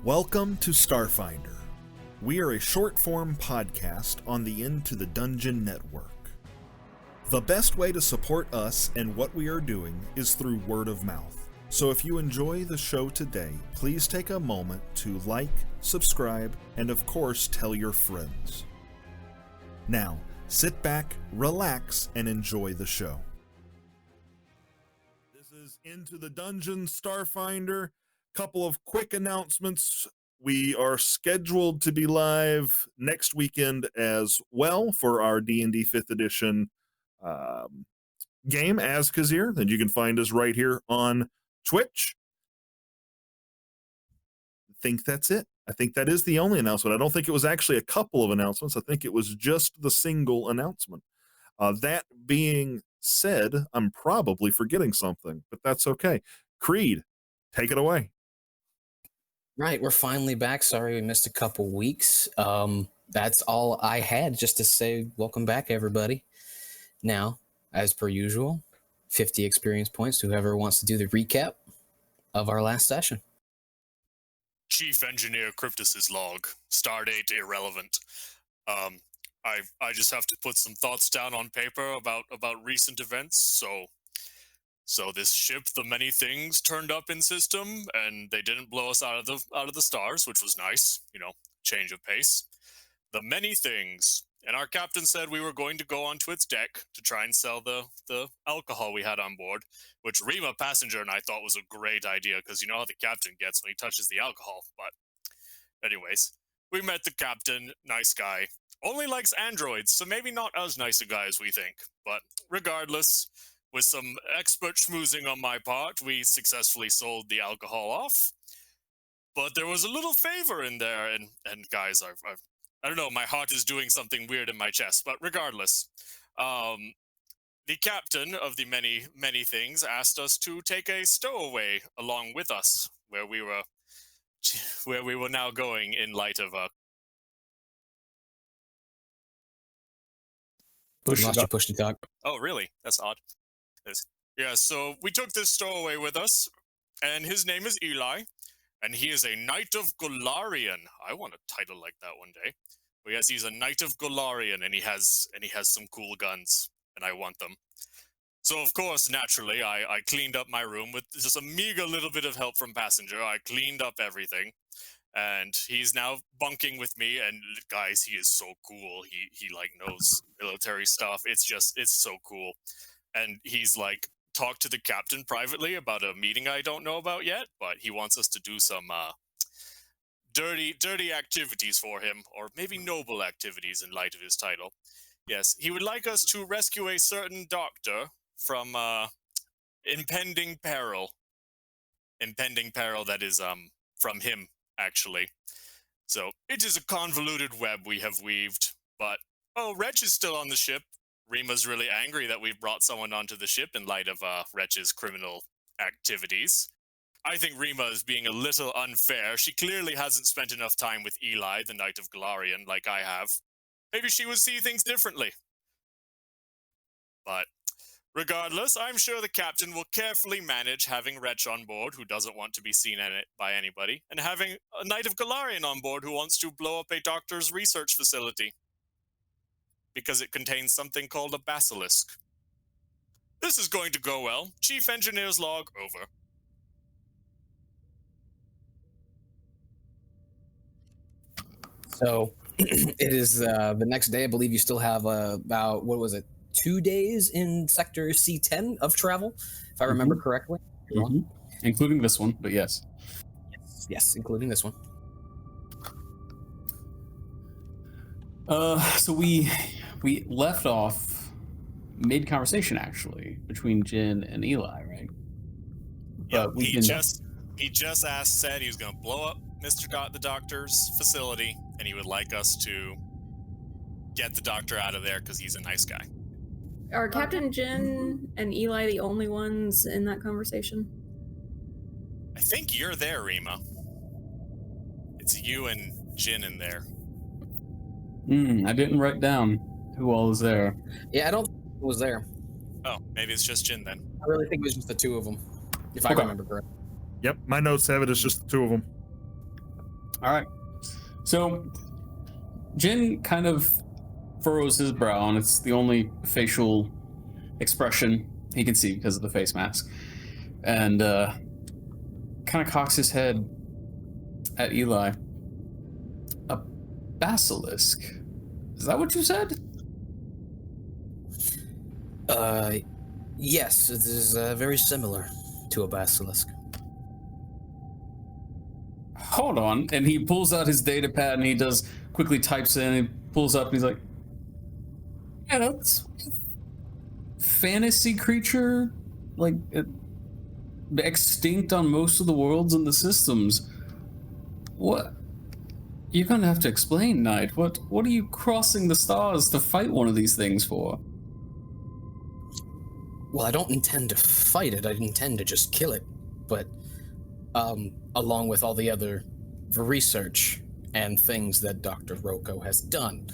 Welcome to Starfinder. We are a short-form podcast on the Into the Dungeon network. The best way to support us and what we are doing is through word of mouth. So if you enjoy the show today, please take a moment to like, subscribe, and of course tell your friends. Now, sit back, relax, and enjoy the show. This is Into the Dungeon Starfinder. Couple of quick announcements. We are scheduled to be live next weekend as well for our D&D 5th edition game, As Kazir. Then you can find us right here on Twitch. I think that's it. I think that is the only announcement. I don't think it was actually a couple of announcements. I think it was just the single announcement. That being said, I'm probably forgetting something, but that's okay. Creed, take it away. Right, we're finally back. Sorry we missed a couple weeks. That's all I had, just to say welcome back, everybody. Now, as per usual, 50 experience points to whoever wants to do the recap of our last session. Chief Engineer Cryptus's log. Stardate irrelevant. I just have to put some thoughts down on paper about recent events. So this ship, the Many Things, turned up in system, and they didn't blow us out of the stars, which was nice. You know, change of pace. The Many Things, and our captain said we were going to go onto its deck to try and sell the alcohol we had on board, which Rima, passenger, and I thought was a great idea, because you know how the captain gets when he touches the alcohol. But anyways, we met the captain, nice guy. Only likes androids, so maybe not as nice a guy as we think. But regardless, with some expert schmoozing on my part, we successfully sold the alcohol off. But there was a little favor in there, and guys, I don't know, my heart is doing something weird in my chest. But regardless, the captain of the Many Things asked us to take a stowaway along with us, where we were now going in light of Push to talk. Oh, really? That's odd. Yeah, so we took this stowaway with us, and his name is Eli, and he is a Knight of Golarion. I want a title like that one day. But yes, he's a Knight of Golarion, and he has some cool guns, and I want them. So of course, naturally, I cleaned up my room with just a meager little bit of help from passenger. I cleaned up everything, and he's now bunking with me. And guys, he is so cool. He like knows military stuff. It's so cool. And he's like talked to the captain privately about a meeting I don't know about yet, but he wants us to do some dirty activities for him, or maybe noble activities in light of his title. Yes, he would like us to rescue a certain doctor from impending peril. Impending peril that is from him, actually. So it is a convoluted web we have weaved, but Wretch is still on the ship. Rima's really angry that we've brought someone onto the ship in light of Wretch's criminal activities. I think Rima is being a little unfair. She clearly hasn't spent enough time with Eli, the Knight of Golarion, like I have. Maybe she would see things differently. But regardless, I'm sure the captain will carefully manage having Wretch on board, who doesn't want to be seen in it by anybody, and having a Knight of Golarion on board who wants to blow up a doctor's research facility, because it contains something called a basilisk. This is going to go well. Chief Engineer's log, over. So, it is the next day. I believe you still have about, 2 days in Sector C10 of travel, if I remember correctly. Mm-hmm. Including this one, but yes. Yes, including this one. So we left off mid-conversation, actually, between Jin and Eli, right? Yeah, he just said he was going to blow up the doctor's facility, and he would like us to get the doctor out of there because he's a nice guy. Are Captain Jin and Eli the only ones in that conversation? I think you're there, Rima. It's you and Jin in there. I didn't write down who all is there. Yeah, I don't think it was there. Oh, maybe it's just Jin then. I really think it was just the two of them, if I remember correctly. Yep, my notes have it as just the two of them. All right. So Jin kind of furrows his brow, and it's the only facial expression he can see because of the face mask. And kind of cocks his head at Eli. A basilisk. Is that what you said? Yes, it is very similar to a basilisk. Hold on. And he pulls out his data pad and he does quickly types in and he pulls up and he's like, yeah, that's fantasy creature, like extinct on most of the worlds in the systems. What? You're gonna have to explain, Knight. What are you crossing the stars to fight one of these things for? Well, I don't intend to fight it. I intend to just kill it. But, along with all the other research and things that Dr. Rocco has done.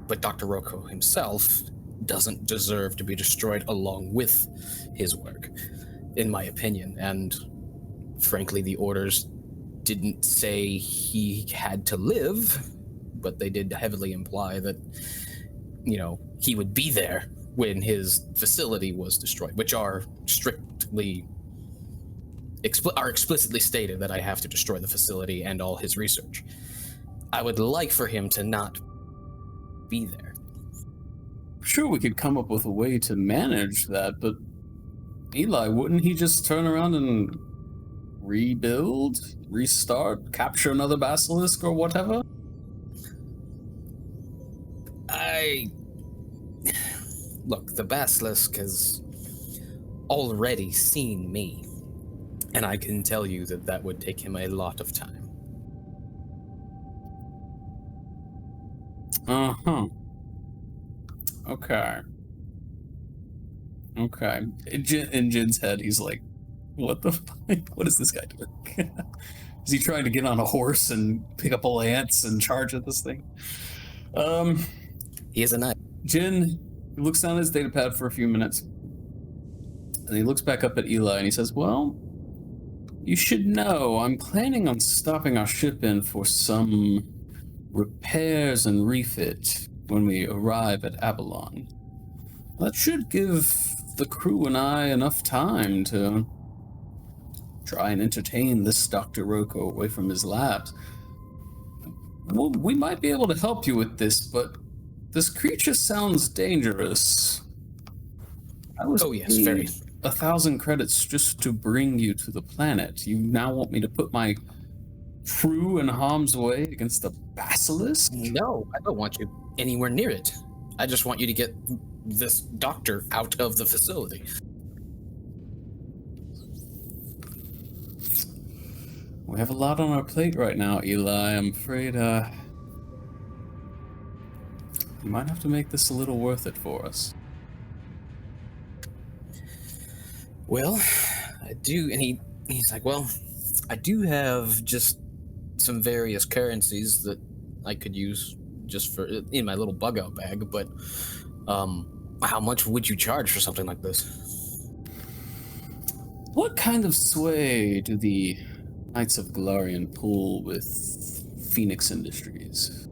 But Dr. Rocco himself doesn't deserve to be destroyed along with his work, in my opinion. And frankly, the orders didn't say he had to live, but they did heavily imply that, you know, he would be there when his facility was destroyed, which are strictly explicitly stated that I have to destroy the facility and all his research. I would like for him to not be there. Sure, we could come up with a way to manage that, but Eli, wouldn't he just turn around and rebuild, restart, capture another basilisk or whatever? Look, the basilisk has already seen me, and I can tell you that that would take him a lot of time. Uh-huh. Okay. In Jin's head, he's like, what the fuck? What is this guy doing? Is he trying to get on a horse and pick up a lance and charge at this thing? He is a knight. Jin looks down at his datapad for a few minutes, and he looks back up at Eli and he says, well, you should know I'm planning on stopping our ship in for some repairs and refit when we arrive at Aballon. That should give the crew and I enough time to try and entertain this Dr. Rocco away from his labs. Well, we might be able to help you with this, but this creature sounds dangerous. Yes, very. 1,000 credits just to bring you to the planet. You now want me to put my crew in harm's way against a basilisk? No, I don't want you anywhere near it. I just want you to get this doctor out of the facility. We have a lot on our plate right now, Eli. I'm afraid, you might have to make this a little worth it for us. Well, I do, and he's like, well, I do have just some various currencies that I could use just for in my little bug out bag, but how much would you charge for something like this? What kind of sway do the Knights of Galarian pull with Phoenix Industries?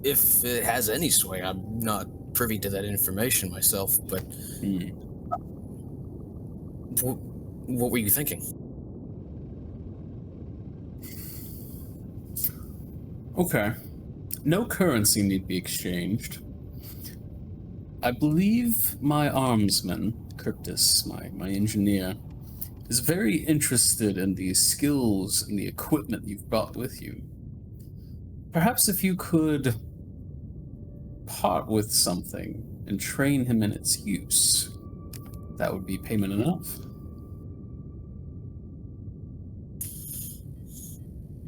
If it has any sway, I'm not privy to that information myself, but what were you thinking? Okay. No currency need be exchanged. I believe my armsman, Cryptus, my engineer, is very interested in the skills and the equipment you've brought with you. Perhaps if you could part with something and train him in its use, that would be payment enough.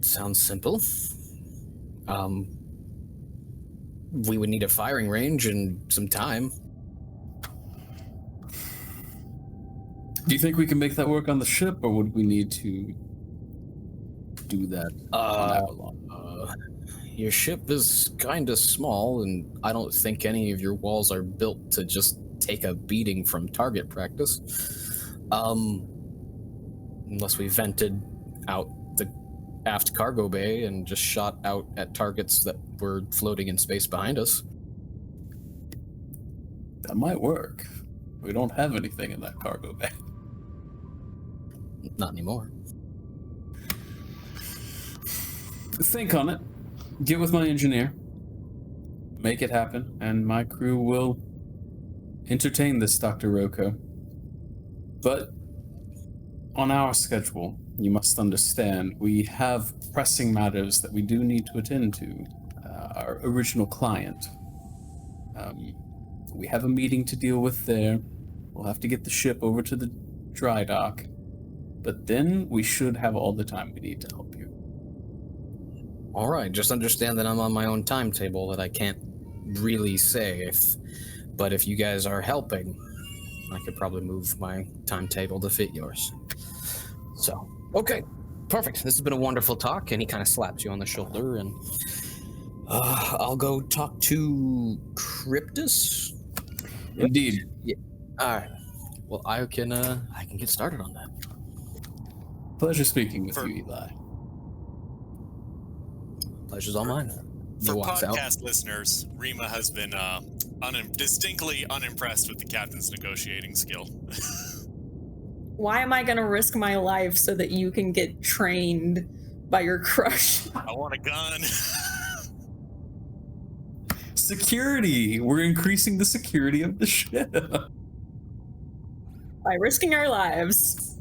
Sounds simple. We would need a firing range and some time. Do you think we can make that work on the ship, or would we need to do that on Aballon? Your ship is kind of small, and I don't think any of your walls are built to just take a beating from target practice. Unless we vented out the aft cargo bay and just shot out at targets that were floating in space behind us. That might work. We don't have anything in that cargo bay. Not anymore. Think on it. Get with my engineer. Make it happen, and my crew will entertain this, Dr. Roko. But on our schedule, you must understand, we have pressing matters that we do need to attend to. Our original client. We have a meeting to deal with there. We'll have to get the ship over to the dry dock. But then we should have all the time we need to help you. All right, just understand that I'm on my own timetable that I can't really say but if you guys are helping, I could probably move my timetable to fit yours. So, okay, perfect. This has been a wonderful talk, and he kind of slaps you on the shoulder, and I'll go talk to Cryptus. Indeed. Yeah. All right. Well, I can get started on that. Pleasure speaking with you, Eli. Pleasure's all mine. For podcast listeners, Rima has been distinctly unimpressed with the captain's negotiating skill. Why am I gonna risk my life so that you can get trained by your crush? I want a gun. Security! We're increasing the security of the ship. By risking our lives.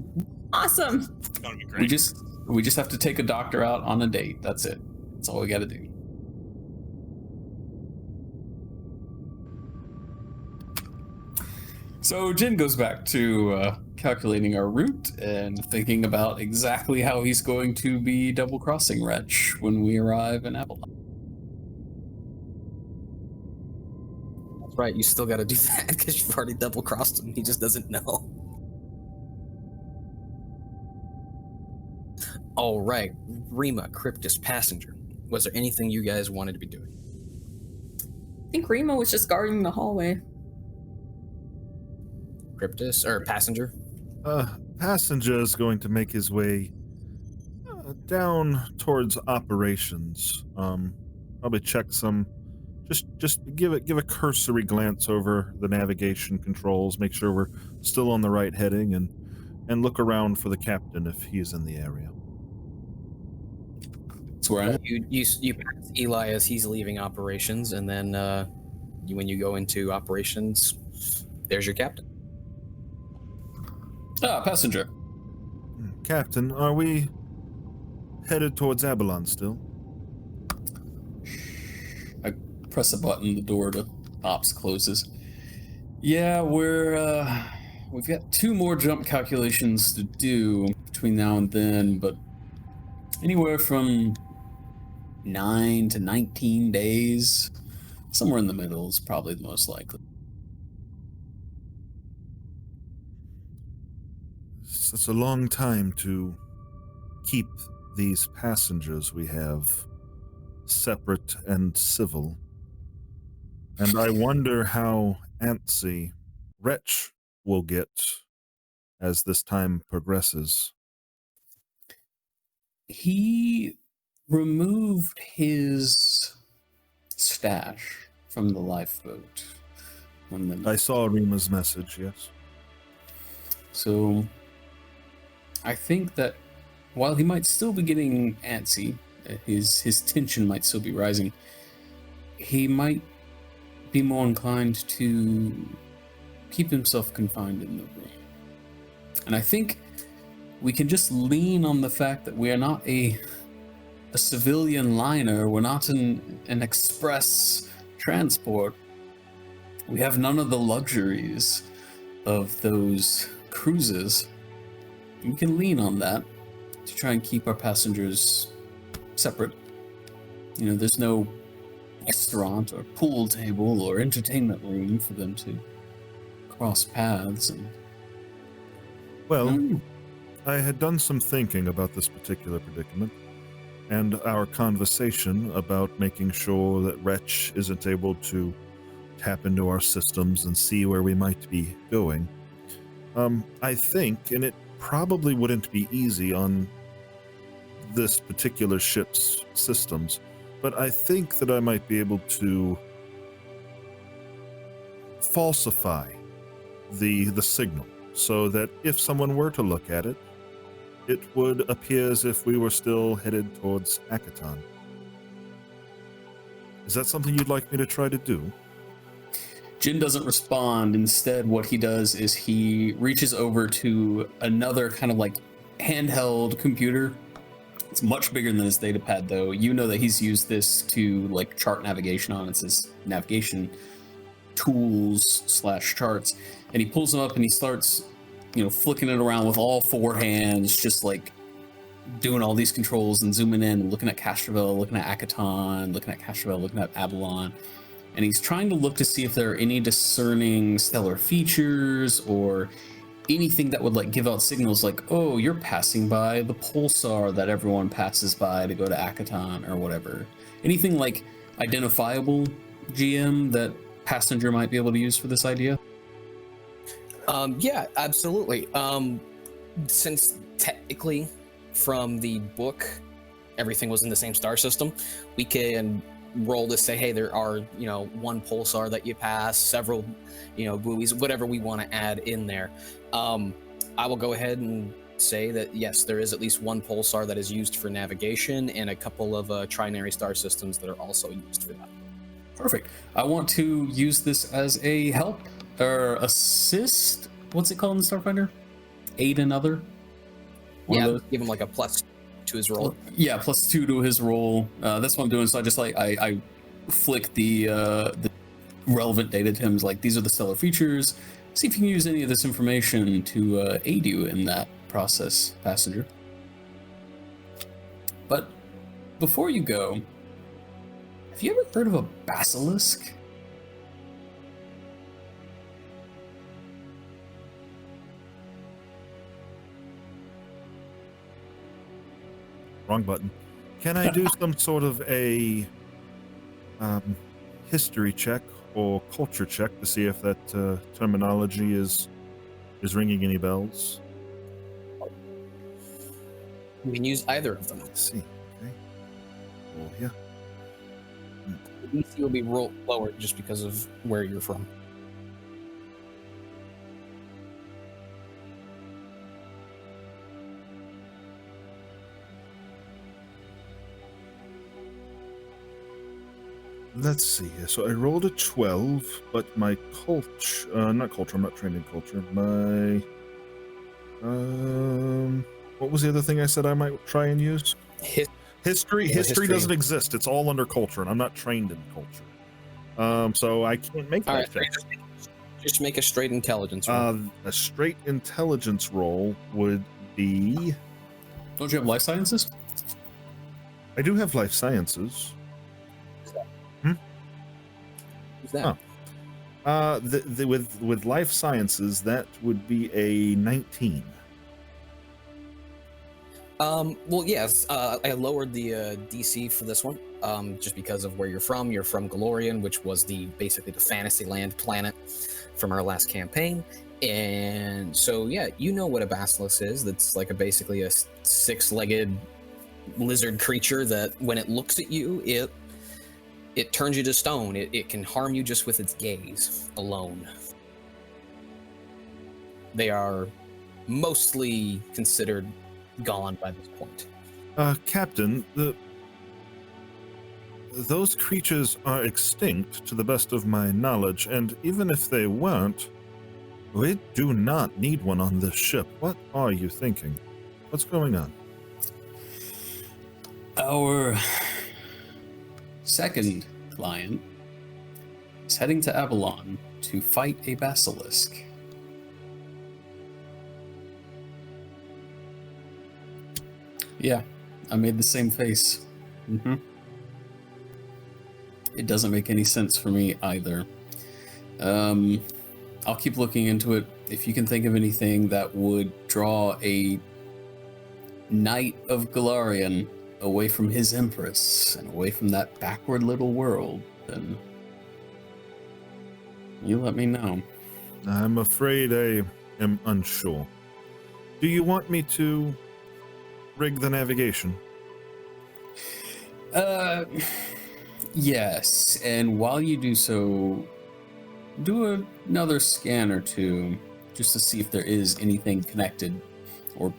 Awesome. It's gonna be great. We just have to take a doctor out on a date. That's it. That's all we gotta do. So Jin goes back to calculating our route and thinking about exactly how he's going to be double-crossing Wretch when we arrive in Aballon. That's right, you still got to do that because you've already double-crossed him. He just doesn't know. All right, Rima, Cryptus, Passenger. Was there anything you guys wanted to be doing? I think Rima was just guarding the hallway. Cryptus, or Passenger? Passenger is going to make his way down towards operations. Probably check some, just give a cursory glance over the navigation controls, make sure we're still on the right heading, and look around for the captain if he's in the area. That's where I am. You pass Eli as he's leaving operations, and then when you go into operations, there's your captain. Passenger. Captain, are we headed towards Aballon still? I press a button, the door to ops closes. Yeah, we've got 2 more jump calculations to do between now and then, but anywhere from 9 to 19 days, somewhere in the middle is probably the most likely. It's a long time to keep these passengers we have separate and civil. And I wonder how antsy Wretch will get as this time progresses. He removed his stash from the lifeboat. I saw Rima's message, yes. So I think that while he might still be getting antsy, his tension might still be rising, he might be more inclined to keep himself confined in the room. And I think we can just lean on the fact that we are not a civilian liner, we're not an express transport. We have none of the luxuries of those cruises. We can lean on that to try and keep our passengers separate. You know, there's no restaurant or pool table or entertainment room for them to cross paths and... Well, I had done some thinking about this particular predicament, and our conversation about making sure that Wretch isn't able to tap into our systems and see where we might be going. I think, and it probably wouldn't be easy on this particular ship's systems, but I think that I might be able to falsify the signal so that if someone were to look at it, it would appear as if we were still headed towards Akaton. Is that something you'd like me to try to do? Jin doesn't respond. Instead, what he does is he reaches over to another kind of like handheld computer. It's much bigger than his data pad, though. You know that he's used this to like chart navigation on. It's his navigation tools / charts. And he pulls them up and he starts, flicking it around with all four hands, just like doing all these controls and zooming in and looking at Castrovel, looking at Akaton, looking at Castrovel, looking at Aballon. And he's trying to look to see if there are any discerning stellar features or anything that would like give out signals like, oh, you're passing by the pulsar that everyone passes by to go to Akaton or whatever. Anything like identifiable, GM, that passenger might be able to use for this idea? Yeah, absolutely. Since technically from the book, everything was in the same star system, we can roll to say, hey, there are, one pulsar that you pass, several, buoys, whatever we want to add in there. I will go ahead and say that, yes, there is at least one pulsar that is used for navigation and a couple of trinary star systems that are also used for that. Perfect. I want to use this as a help or assist. What's it called in Starfinder? Aid another? Give him like a plus to his roll. Yeah, +2 to his roll. That's what I'm doing. So I just I flick the relevant data to him. Like, these are the stellar features. See if you can use any of this information to aid you in that process, passenger. But before you go, have you ever heard of a basilisk? Wrong button. Can I do some sort of a history check or culture check to see if that terminology is ringing any bells? You can use either of them. Let's see. Okay. Roll here. The DC will be lower just because of where you're from. Let's see here. So I rolled a 12, but my not culture, I'm not trained in culture. My, what was the other thing I said I might try and use? History. History doesn't exist. It's all under culture, and I'm not trained in culture. So I can't make that check. Just make a straight intelligence roll. A straight intelligence roll would be... Don't you have life sciences? I do have life sciences. Who's that? With life sciences, that would be a 19. Well, yes, I lowered the DC for this one, just because of where you're from. You're from Galorian, which was basically the Fantasyland planet from our last campaign. And so, yeah, you know what a basilisk is. That's like basically a six-legged lizard creature that when it looks at you, it turns you to stone. It can harm you just with its gaze alone. They are mostly considered gone by this point. Captain, those creatures are extinct to the best of my knowledge, and even if they weren't, we do not need one on this ship. What are you thinking? What's going on? Our second client is heading to Aballon to fight a basilisk. Yeah, I made the same face. It doesn't make any sense for me either. I'll keep looking into it. If you can think of anything that would draw a knight of Galarian away from his empress and away from that backward little world, then you let me know. I'm afraid a am unsure. Do you want me to rig the navigation? Yes. And while you do so, do another scan or two just to see if there is anything connected or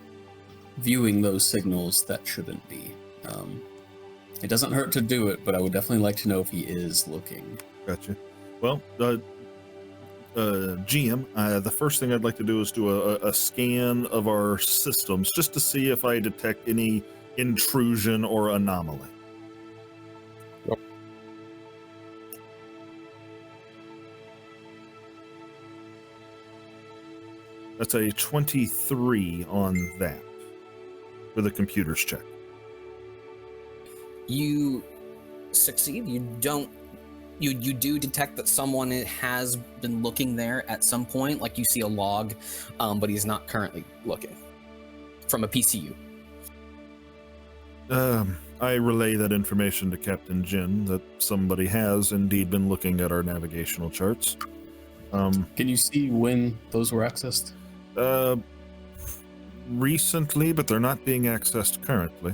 viewing those signals that shouldn't be. It doesn't hurt to do it, but I would definitely like to know if he is looking. Gotcha. Well, GM, the first thing I'd like to do is do a scan of our systems just to see if I detect any intrusion or anomaly. That's a 23 on that for the computer's check. You succeed. You don't. You do detect that someone has been looking there at some point. Like you see a log, but he's not currently looking from a PCU. I relay that information to Captain Jin that somebody has indeed been looking at our navigational charts. Can you see when those were accessed? Recently, but they're not being accessed currently,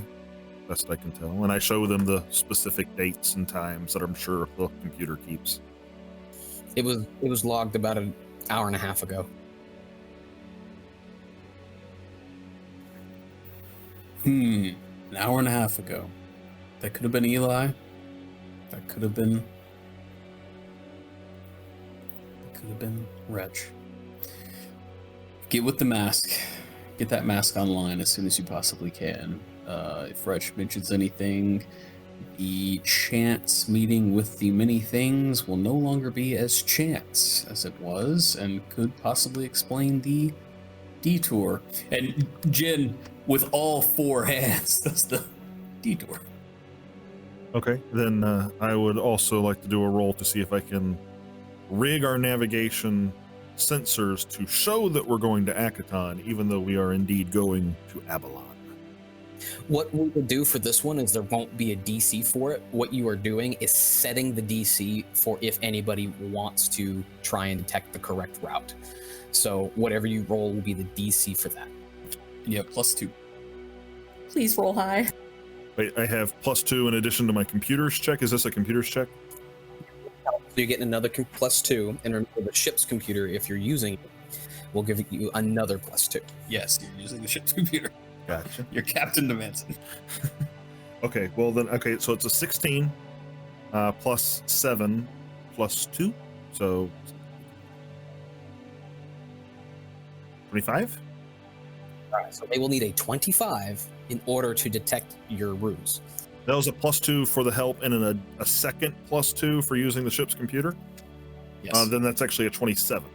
best I can tell. And I show them the specific dates and times that I'm sure the computer keeps. It was logged about an hour and a half ago. An hour and a half ago. That could have been Eli. That could have been Wretch. Get with the mask. Get that mask online as soon as you possibly can. If Wretch mentions anything, the chance meeting with the many things will no longer be as chance as it was, and could possibly explain the detour. And Jin, with all four hands, does the detour. Okay, then I would also like to do a roll to see if I can rig our navigation sensors to show that we're going to Akaton, even though we are indeed going to Aballon. What we will do for this one is there won't be a DC for it. What you are doing is setting the DC for if anybody wants to try and detect the correct route. So whatever you roll will be the DC for that. Yeah, +2. Please roll high. Wait, I have +2 in addition to my computer's check. Is this a computer's check? So you're getting another +2, and remember the ship's computer, if you're using it, will give you another +2. Yes, you're using the ship's computer. Gotcha. You're Captain Demanson. Okay, well then, okay, so it's a 16 +7 +2, so 25? All right, so they will need a 25 in order to detect your ruse. That was a +2 for the help, and then a second +2 for using the ship's computer. Yes. Then that's actually a 27.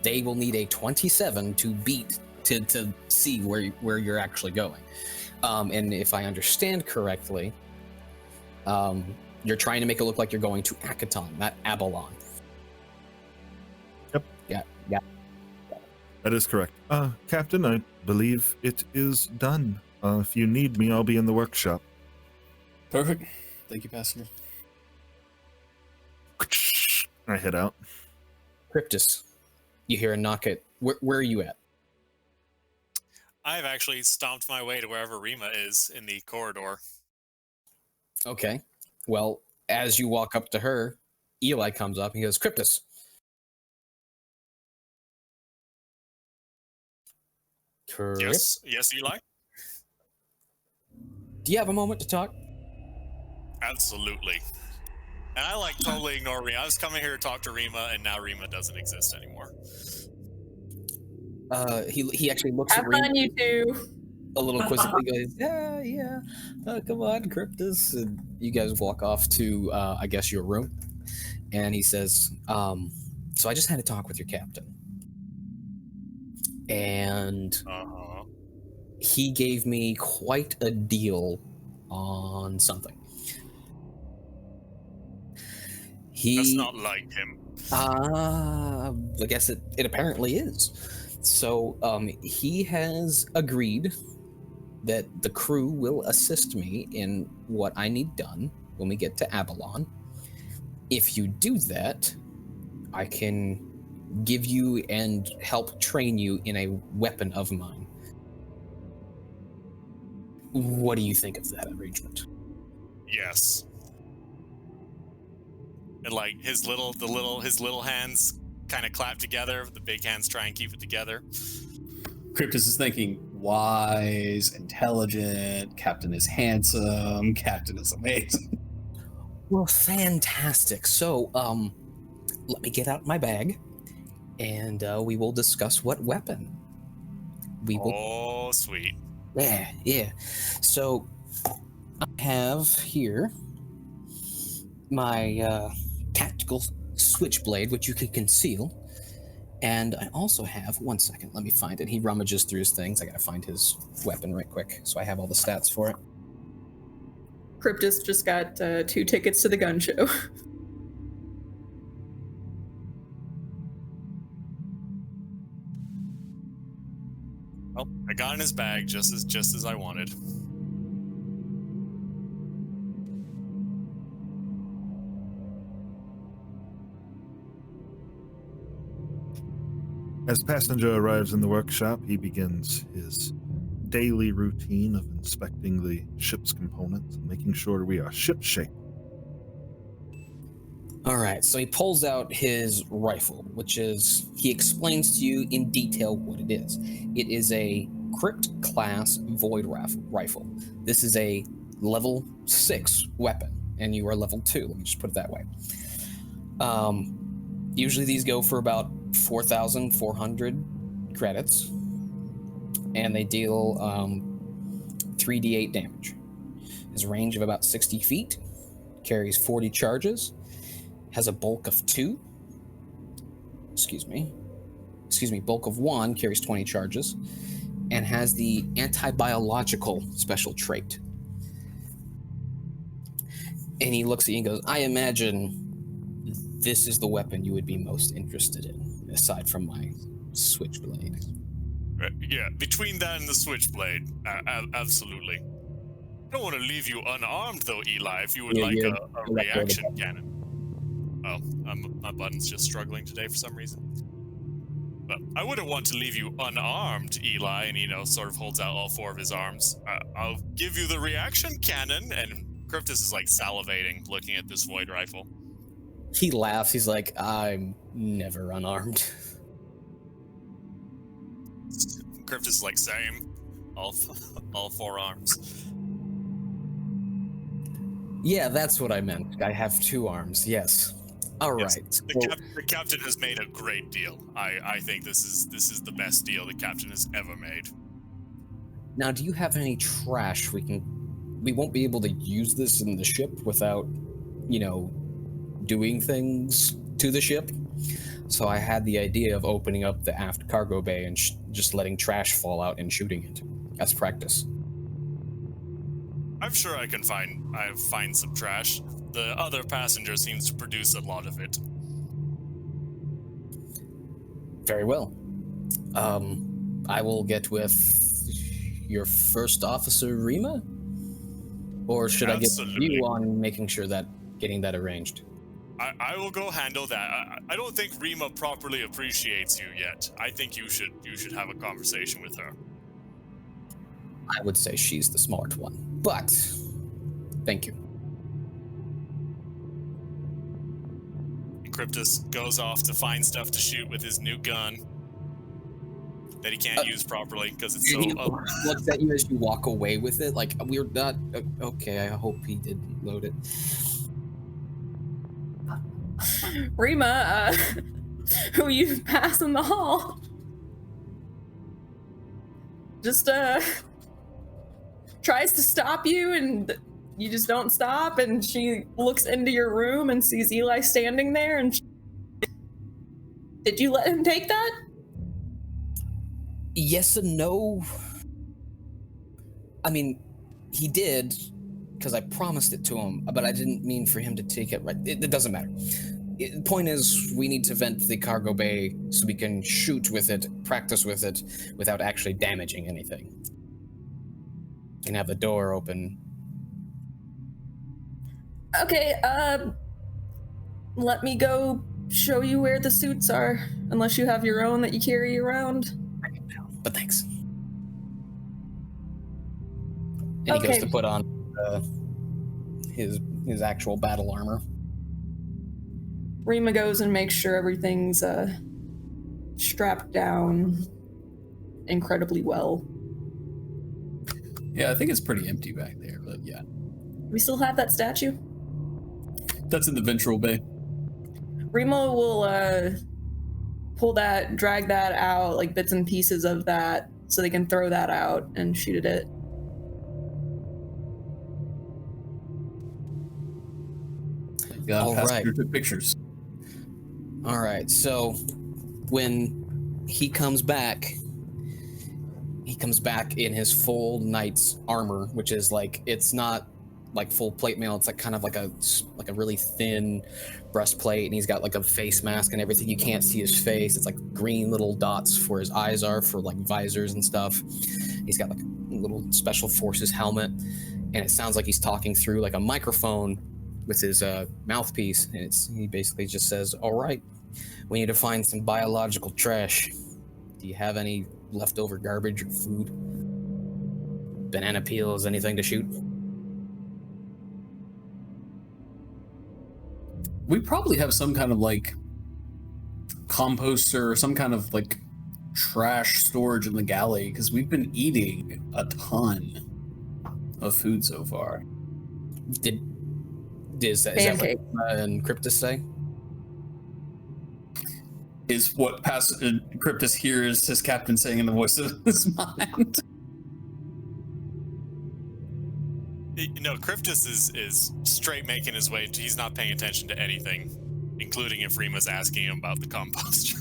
They will need a 27 to beat to see where you're actually going. And if I understand correctly, you're trying to make it look like you're going to Akaton, not Aballon. Yep. Yeah. That is correct. Captain, I believe it is done. If you need me, I'll be in the workshop. Perfect. Thank you, passenger. I head out. Cryptus, you hear a knock at... Where are you at? I've actually stomped my way to wherever Rima is in the corridor. Okay. Well, as you walk up to her, Eli comes up and he goes, Cryptus. Yes, Eli? Do you have a moment to talk? Absolutely. And I totally ignore Rima. I was coming here to talk to Rima, and now Rima doesn't exist anymore. He actually looks Have at Rima fun, you two. a little quizzically. Goes, yeah. Come on, Cryptus. And you guys walk off to, I guess, your room. And he says, so I just had a talk with your captain. And he gave me quite a deal on something. That's not like him. I guess it apparently is. So he has agreed that the crew will assist me in what I need done when we get to Aballon. If you do that, I can give you and help train you in a weapon of mine. What do you think of that arrangement? Yes. And like his little hands kind of clap together. The big hands try and keep it together. Cryptus is thinking, wise, intelligent, Captain is handsome, Captain is amazing. Well, fantastic. So, let me get out my bag, and we will discuss what weapon we will. Oh, sweet. Yeah. So, I have here my tactical switchblade, which you can conceal. And I also have, one second, let me find it. He rummages through his things. I gotta find his weapon right quick, so I have all the stats for it. Cryptus just got 2 tickets to the gun show. Well, I got in his bag just as I wanted. As Passenger arrives in the workshop, he begins his daily routine of inspecting the ship's components and making sure we are ship-shape. All right, so he pulls out his rifle, which is, he explains to you in detail what it is. It is a Crypt class void rifle. This is a level 6 weapon, and you are level 2. Let me just put it that way. Usually these go for about 4,400 credits, and they deal 3d8 damage. Has a range of about 60 feet, carries 40 charges, has a bulk of 2. Excuse me, bulk of 1, carries 20 charges, and has the anti-biological special trait. And he looks at you and goes, I imagine this is the weapon you would be most interested in, aside from my switchblade. Yeah, between that and the switchblade, absolutely. I don't want to leave you unarmed, though, Eli, if you would like a reaction cannon. Oh, my button's just struggling today for some reason. But I wouldn't want to leave you unarmed, Eli, and, sort of holds out all 4 of his arms. I'll give you the reaction cannon, and Cryptus is, salivating, looking at this void rifle. He laughs. He's like, I'm never unarmed. Cryptus is like, same. All 4 arms. Yeah, that's what I meant. I have 2 arms, yes. All yes, right. The captain has made a great deal. I think this is the best deal the captain has ever made. Now, do you have any trash we won't be able to use this in the ship without, doing things to the ship? So I had the idea of opening up the aft cargo bay and just letting trash fall out and shooting it as practice. I'm sure I can find some trash. The other passenger seems to produce a lot of it. Very well. I will get with your first officer, Rima? Or should Absolutely. I get you on making sure that getting that arranged? I will go handle that. I don't think Rima properly appreciates you yet. I think you should have a conversation with her. I would say she's the smart one, but thank you. Cryptus goes off to find stuff to shoot with his new gun that he can't use properly because it's so he looks at you as you walk away with it, like, we're not okay. I hope he didn't load it. Rima, who you pass in the hall, just tries to stop you, and you just don't stop, and she looks into your room and sees Eli standing there, and did you let him take that? Yes and no. I mean, he did, because I promised it to him, but I didn't mean for him to take it right. It doesn't matter. The point is, we need to vent the cargo bay so we can shoot with it, practice with it, without actually damaging anything. You can have the door open. Okay, let me go show you where the suits are, unless you have your own that you carry around. But thanks. And he goes to put on his actual battle armor. Rima goes and makes sure everything's strapped down incredibly well. Yeah, I think it's pretty empty back there, but yeah. We still have that statue? That's in the ventral bay. Rima will drag that out, like bits and pieces of that, so they can throw that out and shoot at it. All right. Took pictures. All right, so when he comes back in his full knight's armor, which is like, it's not like full plate mail, it's like kind of like a really thin breastplate, and he's got like a face mask and everything. You can't see his face. It's like green little dots for his eyes are for like visors and stuff. He's got like a little special forces helmet, and it sounds like he's talking through like a microphone with his mouthpiece, and he basically just says, all right, we need to find some biological trash. Do you have any leftover garbage or food? Banana peels, anything to shoot? We probably have some kind of like composter or some kind of like trash storage in the galley, because we've been eating a ton of food so far. Is that what and Cryptus say? Is what Cryptus hears his captain saying in the voice of his mind. No, Cryptus is straight making his way. He's not paying attention to anything, including if Rima's asking him about the composter.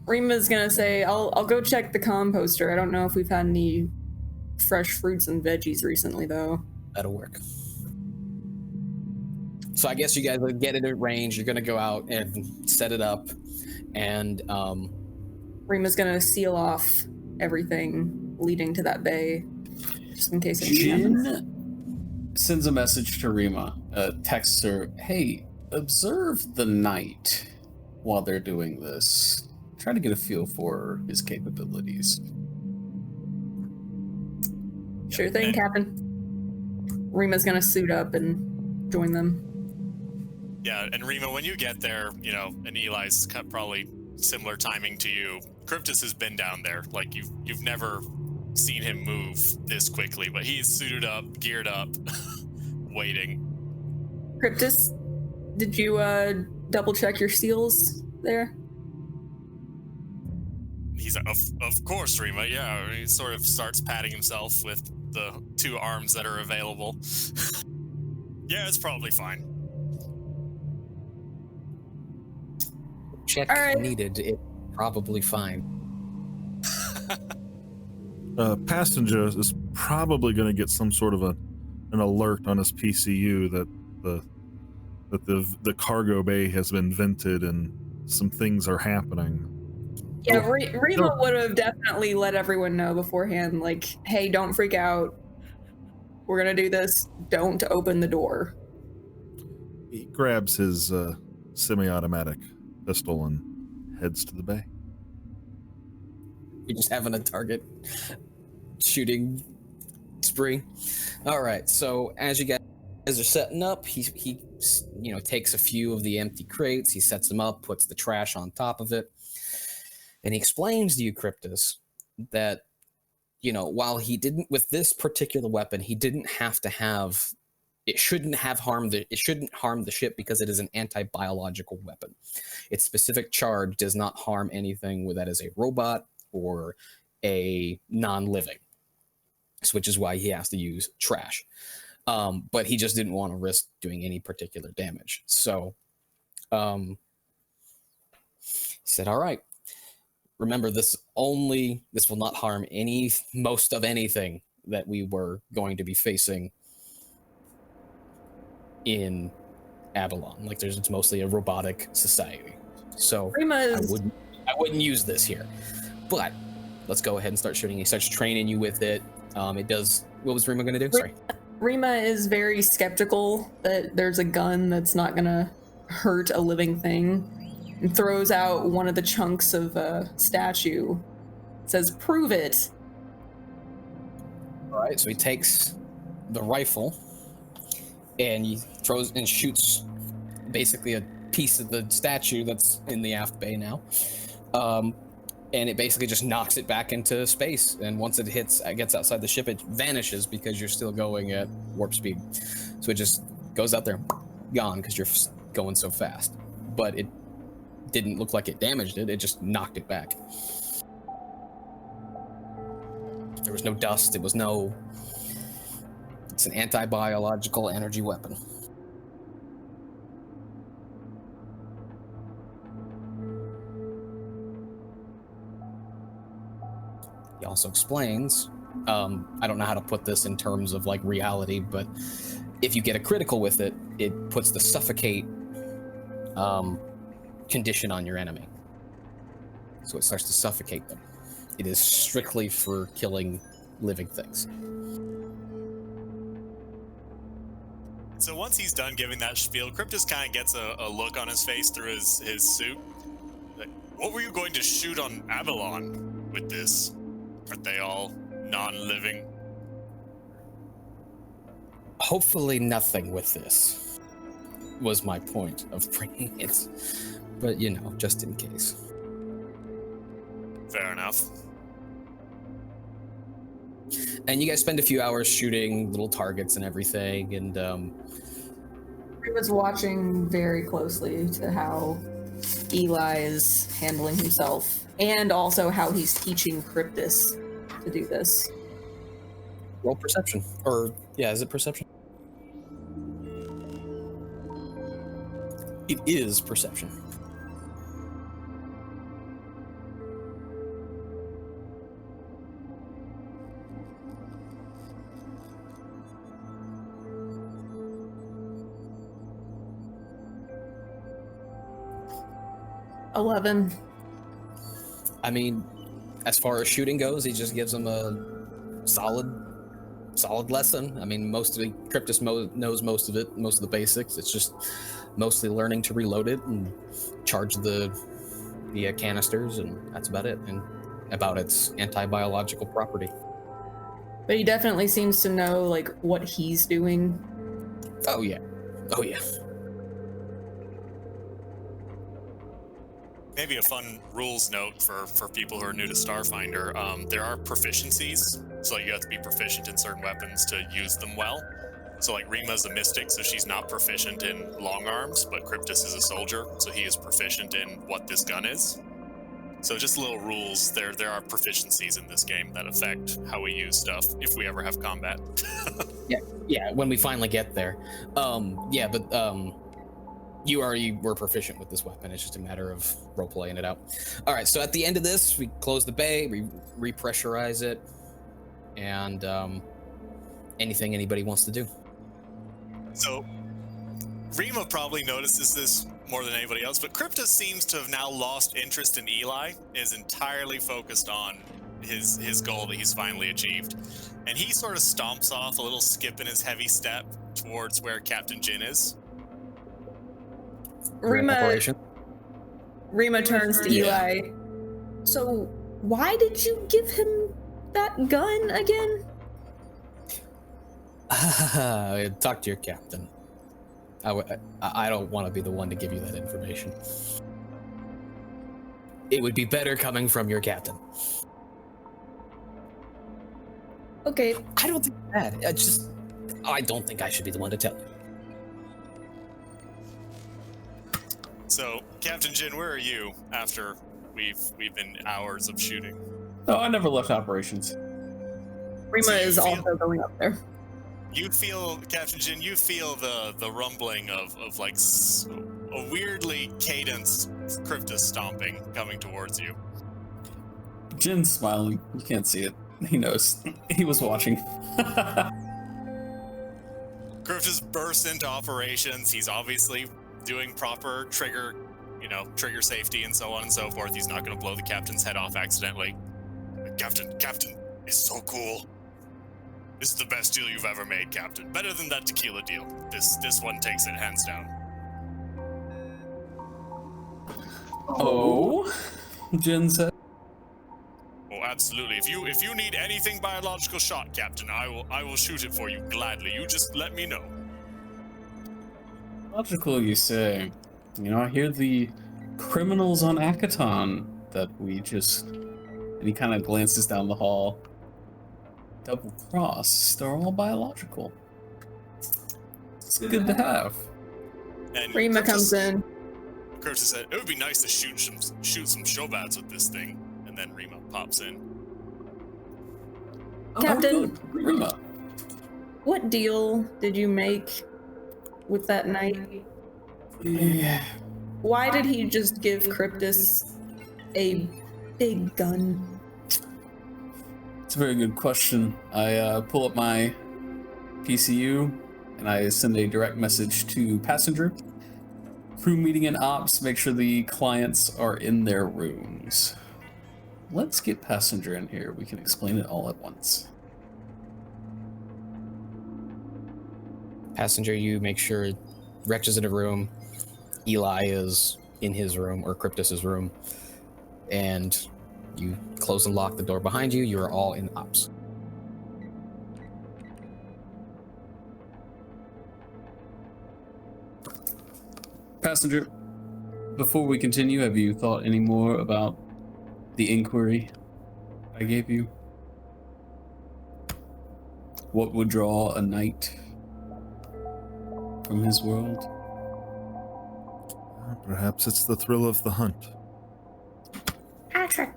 Rima's gonna say, I'll go check the composter. I don't know if we've had any fresh fruits and veggies recently, though. That'll work. So I guess you guys get it at range. You're gonna go out and set it up, and Rima's gonna seal off everything leading to that bay, just in case anything happens. Jin sends a message to Rima, texts her, hey, observe the knight while they're doing this. Try to get a feel for his capabilities. Sure thing, Captain. Rima's gonna suit up and join them. Yeah, and Rima, when you get there, and Eli's probably similar timing to you, Cryptus has been down there. Like, you've never seen him move this quickly, but he's suited up, geared up, waiting. Cryptus, did you double check your seals there? He's like, of course, Rima, yeah. He sort of starts patting himself with the 2 arms that are available. Yeah, it's probably fine. Check needed. It's probably fine. Passenger is probably going to get some sort of an alert on his PCU that the cargo bay has been vented and some things are happening. Yeah, Rima would have definitely let everyone know beforehand, like, hey, don't freak out. We're going to do this. Don't open the door. He grabs his semi-automatic pistol and heads to the bay. You're just having a target shooting spree. All right, so as you guys are setting up, he takes a few of the empty crates, he sets them up, puts the trash on top of it, and he explains to you, Cryptus, that while he didn't, with this particular weapon, he didn't have to have. It shouldn't harm the ship because it is an anti-biological weapon. Its specific charge does not harm anything that is a robot or a non-living, which is why he has to use trash. But he just didn't want to risk doing any particular damage. So he said, all right, remember, this will not harm most of anything that we were going to be facing in Aballon. Like, it's mostly a robotic society, so I wouldn't use this here. But let's go ahead and start shooting. He starts training you with it. It does. What was Rima going to do? Sorry. Rima is very skeptical that there's a gun that's not going to hurt a living thing and throws out one of the chunks of a statue. It says, "Prove it." All right, so he takes the rifle and he throws and shoots basically a piece of the statue that's in the aft bay now. And it basically just knocks it back into space. And once it gets outside the ship, it vanishes because you're still going at warp speed. So it just goes out there, gone, because you're going so fast. But it didn't look like it damaged it. It just knocked it back. There was no dust. It's an anti-biological energy weapon. He also explains, I don't know how to put this in terms of like reality, but if you get a critical with it, it puts the suffocate condition on your enemy. So it starts to suffocate them. It is strictly for killing living things. So once he's done giving that spiel, Cryptus kind of gets a look on his face through his suit. Like, what were you going to shoot on Aballon with this? Aren't they all non-living? Hopefully nothing with this was my point of bringing it. But, just in case. Fair enough. And you guys spend a few hours shooting little targets and everything, and I was watching very closely to how Eli is handling himself, and also how he's teaching Cryptus to do this. roll perception. Is it perception? It is perception. $11. I mean, as far as shooting goes, he just gives them a solid lesson. I mean, Cryptus knows most of it, most of the basics. It's just mostly learning to reload it and charge the canisters, and that's about it, and about its anti-biological property. But he definitely seems to know, like, what he's doing. Oh yeah. Maybe a fun rules note for people who are new to Starfinder. There are proficiencies, so you have to be proficient in certain weapons to use them well. So like Rima's a mystic, so she's not proficient in long arms, but Cryptus is a soldier, so he is proficient in what this gun is. So just little rules. There are proficiencies in this game that affect how we use stuff if we ever have combat. Yeah, when we finally get there. You already were proficient with this weapon. It's just a matter of role-playing it out. All right, so at the end of this, we close the bay, we repressurize it, and anything anybody wants to do. So, Rima probably notices this more than anybody else, but Cryptus seems to have now lost interest in Eli, is entirely focused on his goal that he's finally achieved. And he sort of stomps off a little skip in his heavy step towards where Captain Jin is. Rima turns to Eli. So, why did you give him that gun again? Talk to your captain. I don't want to be the one to give you that information. It would be better coming from your captain. Okay. I don't think that. I don't think I should be the one to tell you. So, Captain Jin, where are you after we've been hours of shooting? Oh, I never left operations. Rima is also going up there. You feel, Captain Jin, the rumbling of like a weirdly cadenced Cryptus stomping coming towards you. Jin's smiling. You can't see it. He knows. He was watching. Cryptus bursts into operations. He's obviously doing proper trigger safety and so on and so forth. He's not going to blow the captain's head off accidentally. Captain is so cool. This is the best deal you've ever made, Captain. Better than that tequila deal. This one takes it hands down. Oh, Jin said. Oh, absolutely. If you need anything biological shot, Captain, I will shoot it for you gladly. You just let me know. Logical, you say. You know, I hear the criminals on Akaton that we just... And he kind of glances down the hall. Double cross. They're all biological. It's good to have. And Rima comes in. Curtis said, it would be nice to shoot some showbats with this thing. And then Rima pops in. Captain. Oh, Rima. What deal did you make with that knight? Yeah. Why did he just give Cryptus a big gun? It's a very good question. I pull up my PCU and I send a direct message to passenger. Crew meeting in ops, make sure the clients are in their rooms. Let's get passenger in here. We can explain it all at once. Passenger, you make sure Rex is in a room, Eli is in his room, or Cryptus's room, and you close and lock the door behind you. You are all in ops. Passenger, before we continue, have you thought any more about the inquiry I gave you? What would draw a knight from his world? Perhaps it's the thrill of the hunt. Patrick,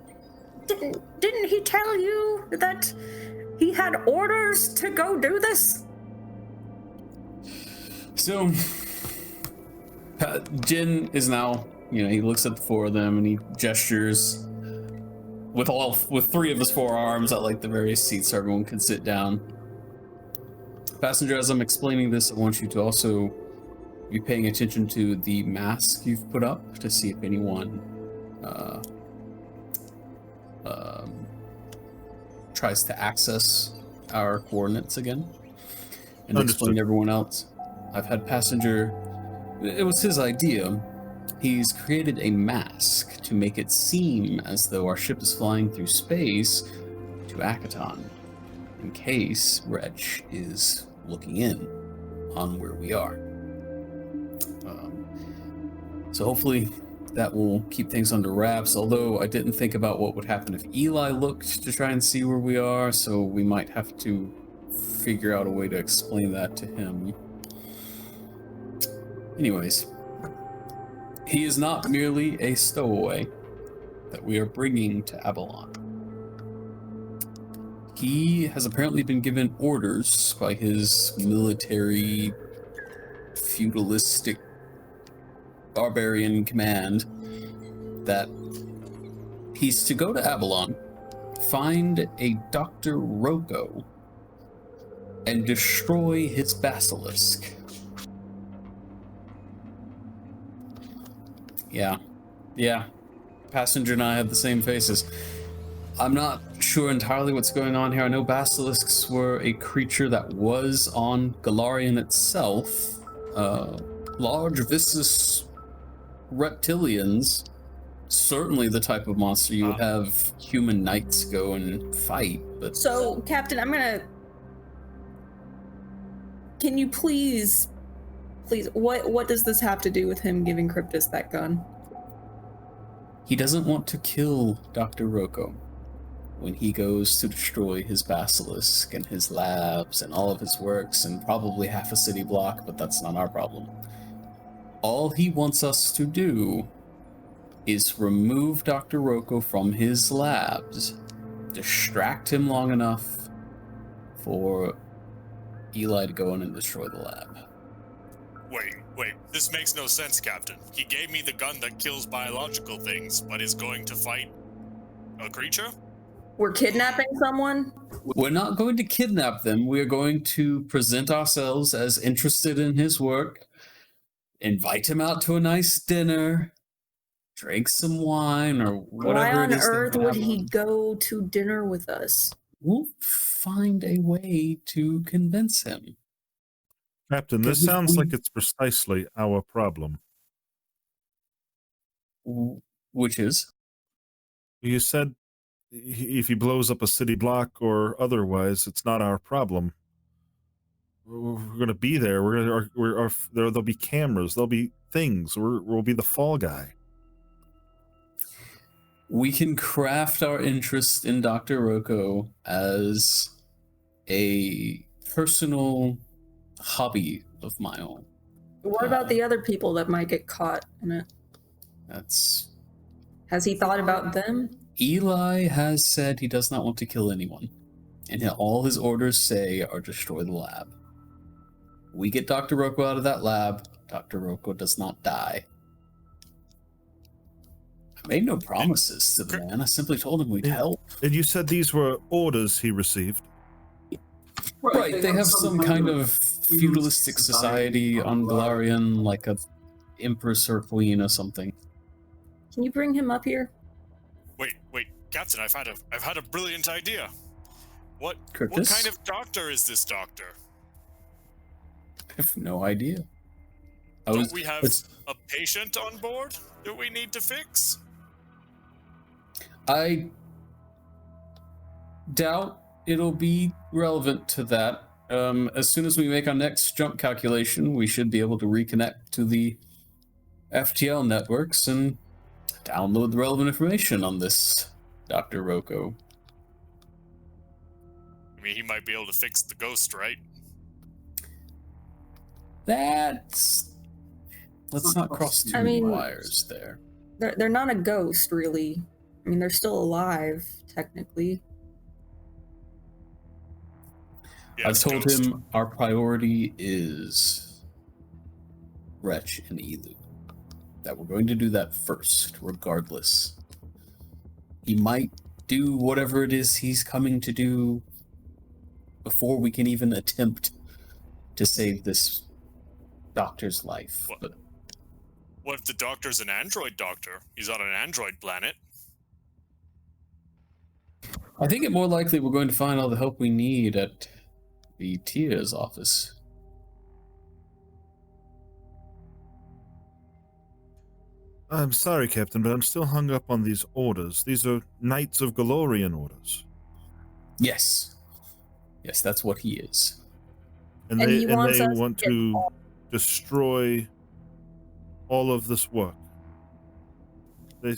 didn't he tell you that he had orders to go do this? So, Jin is now, he looks at the four of them and he gestures with three of his forearms at like the various seats so everyone can sit down. Passenger, as I'm explaining this, I want you to also be paying attention to the mask you've put up to see if anyone tries to access our coordinates again. And explain to everyone else. I've had passenger, it was his idea. He's created a mask to make it seem as though our ship is flying through space to Akaton, in case Wretch is looking in on where we are. So hopefully that will keep things under wraps, although I didn't think about what would happen if Eli looked to try and see where we are, so we might have to figure out a way to explain that to him. Anyways, he is not merely a stowaway that we are bringing to Aballon. He has apparently been given orders by his military, feudalistic, barbarian command that he's to go to Aballon, find a Dr. Rocco, and destroy his basilisk. Yeah. Passenger and I have the same faces. I'm not sure entirely what's going on here. I know basilisks were a creature that was on Galarian itself. Large, viscous reptilians. Certainly the type of monster you would have human knights go and fight. But So, Captain, can you please, what does this have to do with him giving Cryptus that gun? he doesn't want to kill Dr. Rocco when he goes to destroy his basilisk and his labs and all of his works and probably half a city block, but that's not our problem. All he wants us to do is remove Dr. Rocco from his labs, distract him long enough for Eli to go in and destroy the lab. Wait, this makes no sense, Captain. He gave me the gun that kills biological things, but is going to fight a creature? We're kidnapping someone? We're not going to kidnap them. We're going to present ourselves as interested in his work, invite him out to a nice dinner, drink some wine or whatever. Why on it is earth would he go to dinner with us? We'll find a way to convince him. Captain, this sounds like it's precisely our problem. Which is? You said if he blows up a city block or otherwise, it's not our problem. We're going to be there. There'll be cameras. There'll be things. We'll be the fall guy. We can craft our interest in Dr. Rocco as a personal hobby of my own. What about the other people that might get caught in it? Has he thought about them? Eli has said he does not want to kill anyone, and all his orders say are destroy the lab. We get Dr. Rocco out of that lab, Dr. Rocco does not die. I made no promises to the man. I simply told him we'd help. And you said these were orders he received. Right, they have some kind of feudalistic society on Galarian, like a empress or queen or something. Can you bring him up here? Wait, Captain, I've had a brilliant idea. What Curtis? kind of doctor is this doctor? I have no idea. Don't we have a patient on board that we need to fix? I doubt it'll be relevant to that. As soon as we make our next jump calculation, we should be able to reconnect to the FTL networks and download the relevant information on this Dr. Rocco. I mean, he might be able to fix the ghost, right? Let's not cross two wires there. They're not a ghost, really. I mean, they're still alive, technically. Yeah, I've told ghost. him our priority is Wretch and Elu. That we're going to do that first, regardless. He might do whatever it is he's coming to do before we can even attempt to save this doctor's life. But What if the doctor's an android doctor? He's on an android planet. I think it more likely we're going to find all the help we need at the Tia's office. I'm sorry, Captain, but I'm still hung up on these orders. These are Knights of Galorian orders. Yes, that's what he is. And And they he wants us want to to destroy all of this work.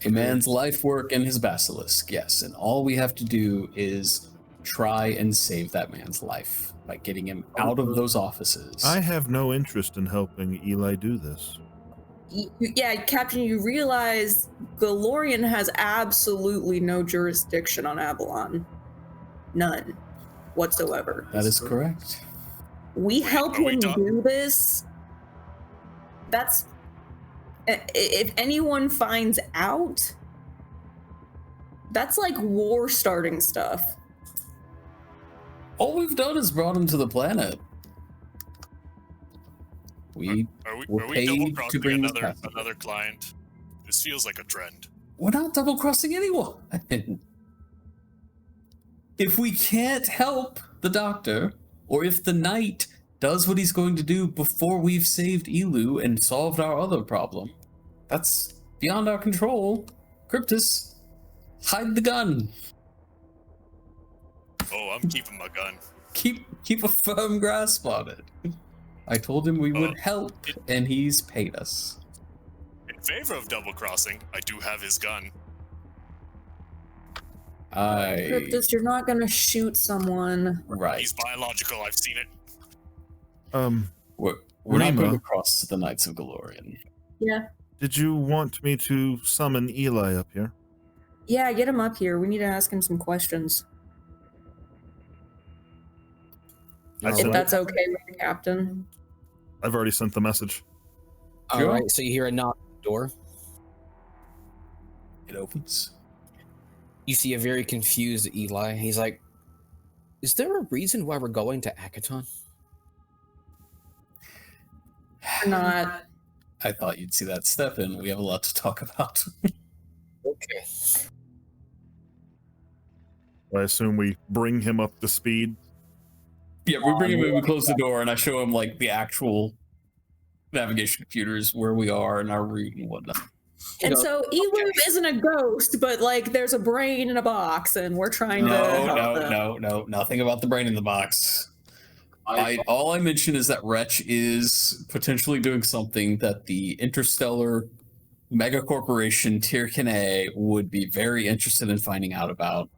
A man's life work and his basilisk, yes. And all we have to do is try and save that man's life by getting him out of those offices. I have no interest in helping Eli do this. Yeah, Captain, you realize Galorian has absolutely no jurisdiction on Aballon. None whatsoever. That is correct. We help are we him done? do this. That's... If anyone finds out, that's like war starting stuff. All we've done is brought him to the planet. We Are were we paid double to crossing bring another client? This feels like a trend. We're not double crossing anyone. If we can't help the doctor, or if the knight does what he's going to do before we've saved Elu and solved our other problem, that's beyond our control. Cryptus, hide the gun. Oh, I'm keeping my gun. Keep a firm grasp on it. I told him we would help, and he's paid us. In favor of double crossing, I do have his gun. Cryptus, you're not gonna shoot someone. Right. He's biological, I've seen it. We're not Rima. going to cross to the Knights of Galorian. Yeah. Did you want me to summon Eli up here? Yeah, get him up here. We need to ask him some questions. If that's okay with the captain. I've already sent the message. All Sure. right, so you hear a knock at the door. It opens. You see a very confused Eli. He's like, "Is there a reason why we're going to Akaton?" Or not. I thought you'd see that step in. We have a lot to talk about. Okay. I assume we bring him up to speed. Yeah, we bring him in, we close the door, and I show him like the actual navigation computers, where we are and our route and whatnot. And goes, so Elu isn't a ghost, but like there's a brain in a box, and we're trying to help them. No, nothing about the brain in the box. All I mentioned is that Wretch is potentially doing something that the interstellar mega corporation Tirkine would be very interested in finding out about.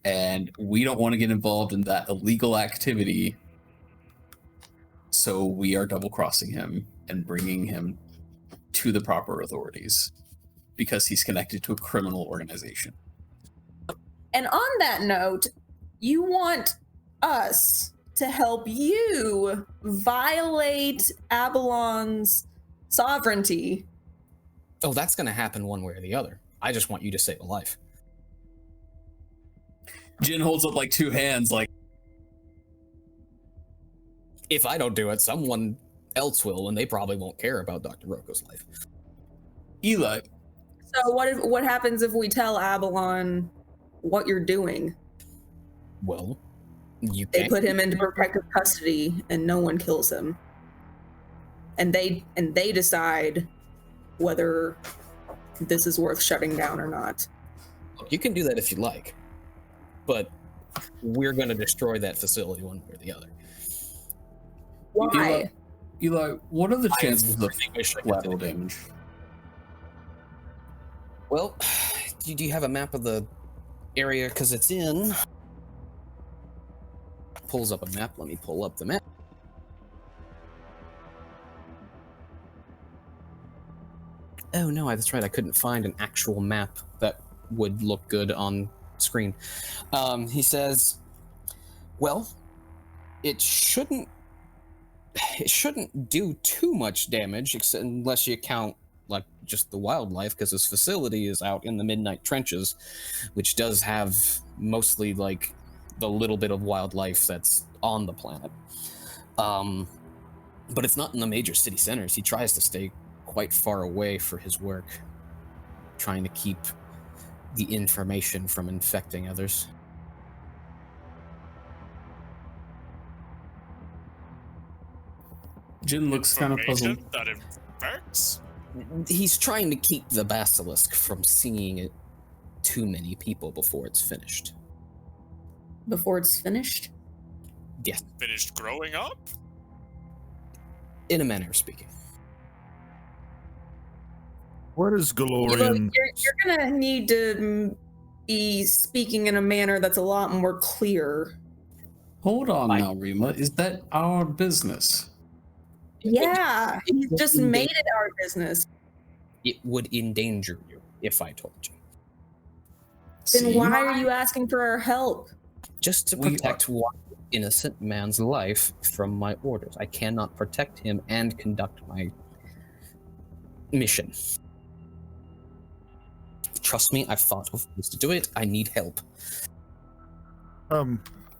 And we don't want to get involved in that illegal activity. So we are double crossing him and bringing him to the proper authorities because he's connected to a criminal organization. And on that note, you want us to help you violate Aballon's sovereignty. Oh, that's going to happen one way or the other. I just want you to save a life. Jin holds up like two hands, like, If I don't do it, someone else will, and they probably won't care about Dr. Roko's life. Eli. So what happens if we tell Aballon what you're doing? Well, you They can't. put him into protective custody, and no one kills him. And they decide whether this is worth shutting down or not. Look, you can do that if you like, but we're going to destroy that facility one way or the other. Why? Eli, what are the chances of really wish I could lateral do it. damage? Well, do you have a map of the area? Because it's in. Pulls up a map. Let me pull up the map. Oh no, that's right. I couldn't find an actual map that would look good on screen. He says, "Well, it shouldn't do too much damage, unless you count like just the wildlife, because this facility is out in the midnight trenches, which does have mostly like the little bit of wildlife that's on the planet. But it's not in the major city centers. He tries to stay quite far away for his work, trying to keep the information from infecting others." Jin looks kind of puzzled. That infects? He's trying to keep the basilisk from seeing it too many people before it's finished. Before it's finished? Yes, Finished growing up? in a manner of speaking. What is You're Galorian? gonna need to be speaking in a manner that's a lot more clear. Hold on now, Rima. Is that our business? Yeah, he just made it our business. It would endanger you if I told you. Then See? why are you asking for our help? Just to We protect one innocent man's life from my orders. I cannot protect him and conduct my mission. Trust me, I've thought of ways to do it. I need help.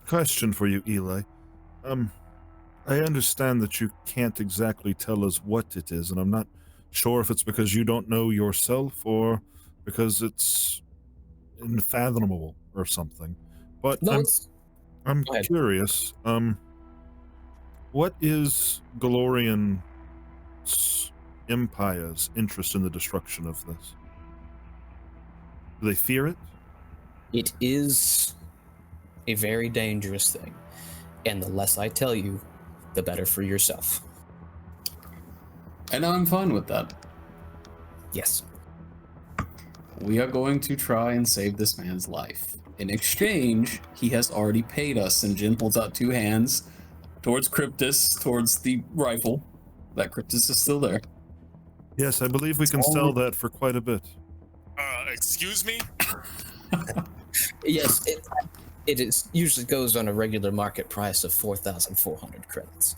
Question for you, Eli. I understand that you can't exactly tell us what it is, and I'm not sure if it's because you don't know yourself or because it's unfathomable or something. But No, I'm Go ahead. curious. What is Galorian Empire's interest in the destruction of this? Do they fear it? it is a very dangerous thing. And the less I tell you, the better for yourself. And I'm fine with that. Yes. We are going to try and save this man's life. In exchange, he has already paid us, and Jin holds out two hands towards Cryptus, towards the rifle. That Cryptus is still there. Yes, I believe we can all sell we- that for quite a bit. Excuse me? Yes, it is usually goes on a regular market price of 4,400 credits.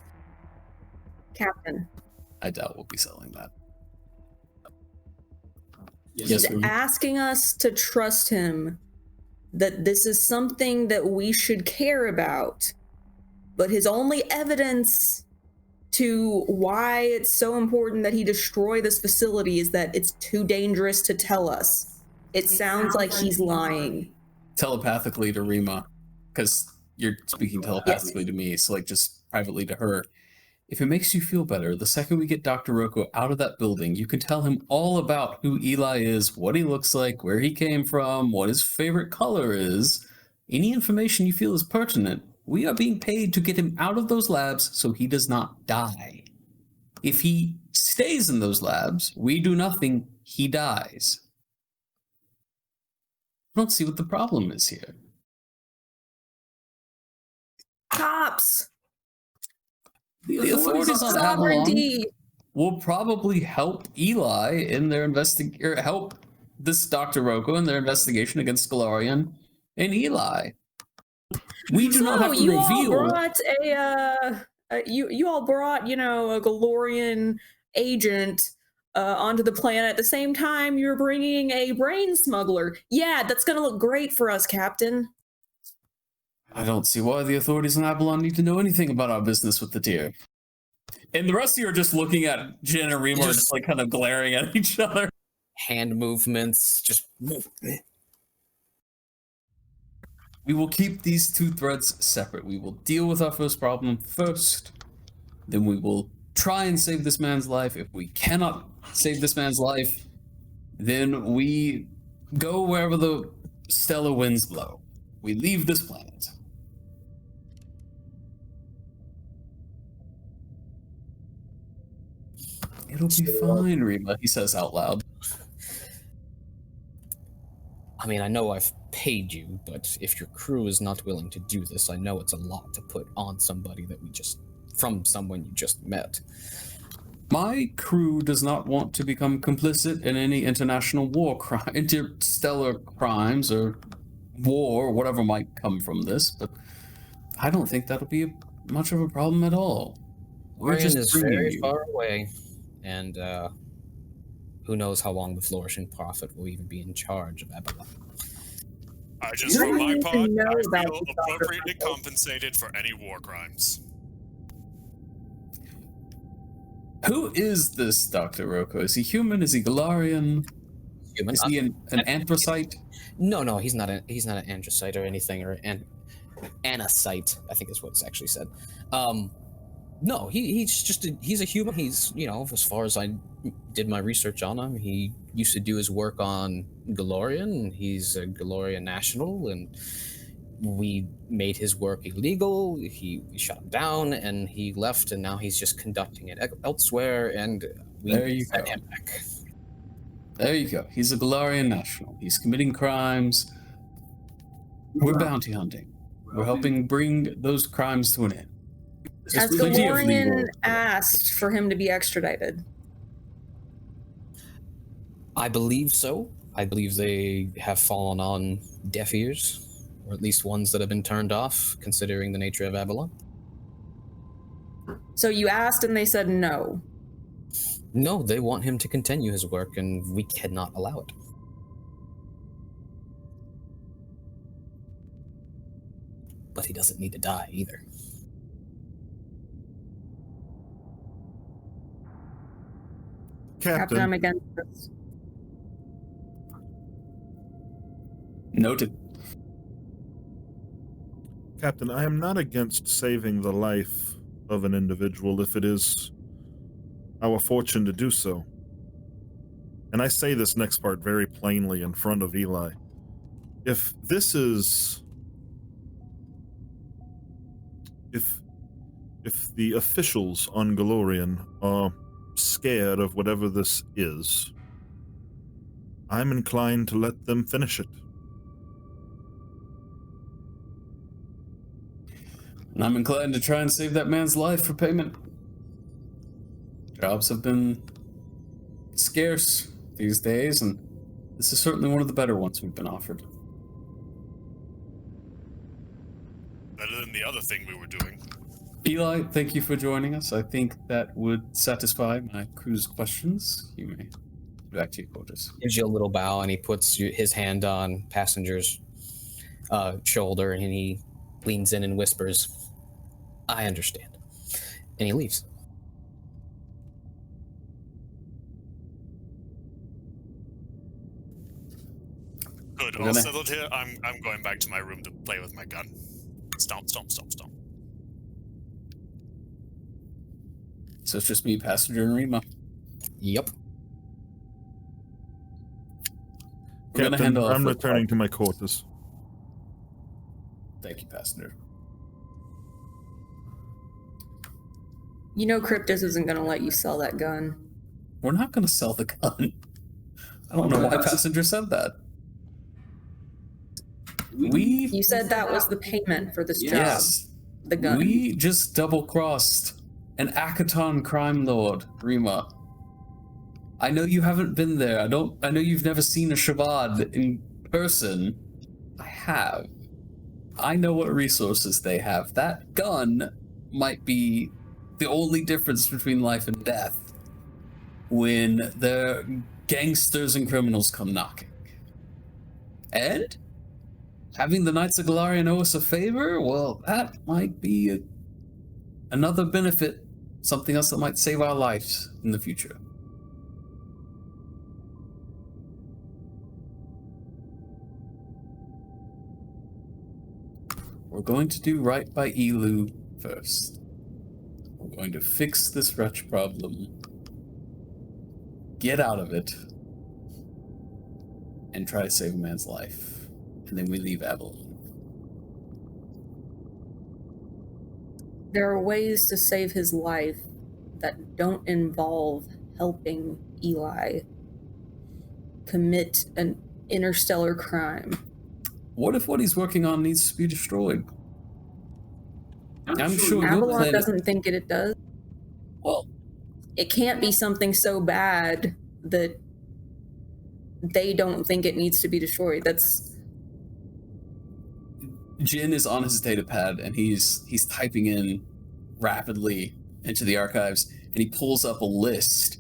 Captain, I doubt we'll be selling that. he's Yes, Rima. asking us to trust him that this is something that we should care about. But his only evidence to why it's so important that he destroy this facility is that it's too dangerous to tell us. It sounds like he's lying. Telepathically to Rima, because you're speaking telepathically to me, so like just privately to her. if it makes you feel better, the second we get Dr. Rocco out of that building, you can tell him all about who Eli is, what he looks like, where he came from, what his favorite color is. Any information you feel is pertinent. We are being paid to get him out of those labs so he does not die. If he stays in those labs, we do nothing, he dies. I don't see what the problem is here. Cops. The authorities on Aballon Sovereignty. will probably help Eli in their help this Dr. Rocco in their investigation against Galarian and Eli. We do not have to you reveal. All brought you all brought, a Galorian agent onto the planet at the same time you're bringing a brain smuggler. Yeah, that's gonna look great for us, Captain. I don't see why the authorities in Aballon need to know anything about our business with the tier. And the rest of you are just looking at Jen and Remo, just like kind of glaring at each other. Hand movements, just. We will keep these two threads separate. We will deal with our first problem first. Then we will try and save this man's life. If we cannot save this man's life, then we go wherever the stellar winds blow. We leave this planet. It'll be fine, Reba, he says out loud. I mean, I know I've paid you, but if your crew is not willing to do this, I know it's a lot to put on somebody from someone you just met. My crew does not want to become complicit in any international interstellar crimes or war or whatever might come from this, but I don't think that'll be much of a problem at all. Orion is very far away, and who knows how long the Flourishing Prophet will even be in charge of Aballon. For my part, I feel appropriately compensated for any war crimes. Who is this Dr. Rocco? Is he human? Is he Galarian? Human. Is he an anthracite? No, he's not an anthracite or anything, or an anacite, I think is what's actually said. No, he's a human. He's, as far as I did my research on him, he used to do his work on Galorian. He's a Galorian national, and we made his work illegal. We shut him down, and he left, and now he's just conducting it elsewhere, and we sent him back. There you go. He's a Galarian national. He's committing crimes. We're bounty hunting. We're helping bring those crimes to an end. As Galorian asked for him to be extradited. I believe so. I believe they have fallen on deaf ears, or at least ones that have been turned off, considering the nature of Aballon. So you asked and they said no. No, they want him to continue his work, and we cannot allow it. But he doesn't need to die either. Captain, I'm against this. Noted. Captain, I am not against saving the life of an individual if it is our fortune to do so. And I say this next part very plainly in front of Eli. If this is... If the officials on Galorian are scared of whatever this is, I'm inclined to let them finish it. And I'm inclined to try and save that man's life for payment. Jobs have been scarce these days, and this is certainly one of the better ones we've been offered. Better than the other thing we were doing. Eli, thank you for joining us. I think that would satisfy my crew's questions. You may go back to your quarters. Gives you a little bow, and he puts his hand on passenger's shoulder, and he leans in and whispers, "I understand." And he leaves. Good, all settled here. I'm going back to my room to play with my gun. Stomp, stomp, stomp, stomp. So it's just me, Passenger, and Rima. Yep. We're gonna Captain, handle our I'm foot returning part. to my quarters. Thank you, Passenger. You know Cryptus isn't going to let you sell that gun. We're not gonna sell the gun. I don't know why Passenger said that. You said that was the payment for this job. Yes. The gun. We just double-crossed an Akaton crime lord, Rima. I know you haven't been there. I know you've never seen a Shabbat in person. I have. I know what resources they have. That gun might be the only difference between life and death when the gangsters and criminals come knocking. And having the Knights of Galarian owe us a favor, well, that might be another benefit, something else that might save our lives in the future. We're going to do right by Elu first. We're going to fix this wretch problem, get out of it, and try to save a man's life. And then we leave Aballon. There are ways to save his life that don't involve helping Eli commit an interstellar crime. What if what he's working on needs to be destroyed? I'm sure your Aballon planet... doesn't think it does. Well, It can't be something so bad that they don't think it needs to be destroyed. That's Jin is on his data pad and he's typing in rapidly into the archives, and he pulls up a list,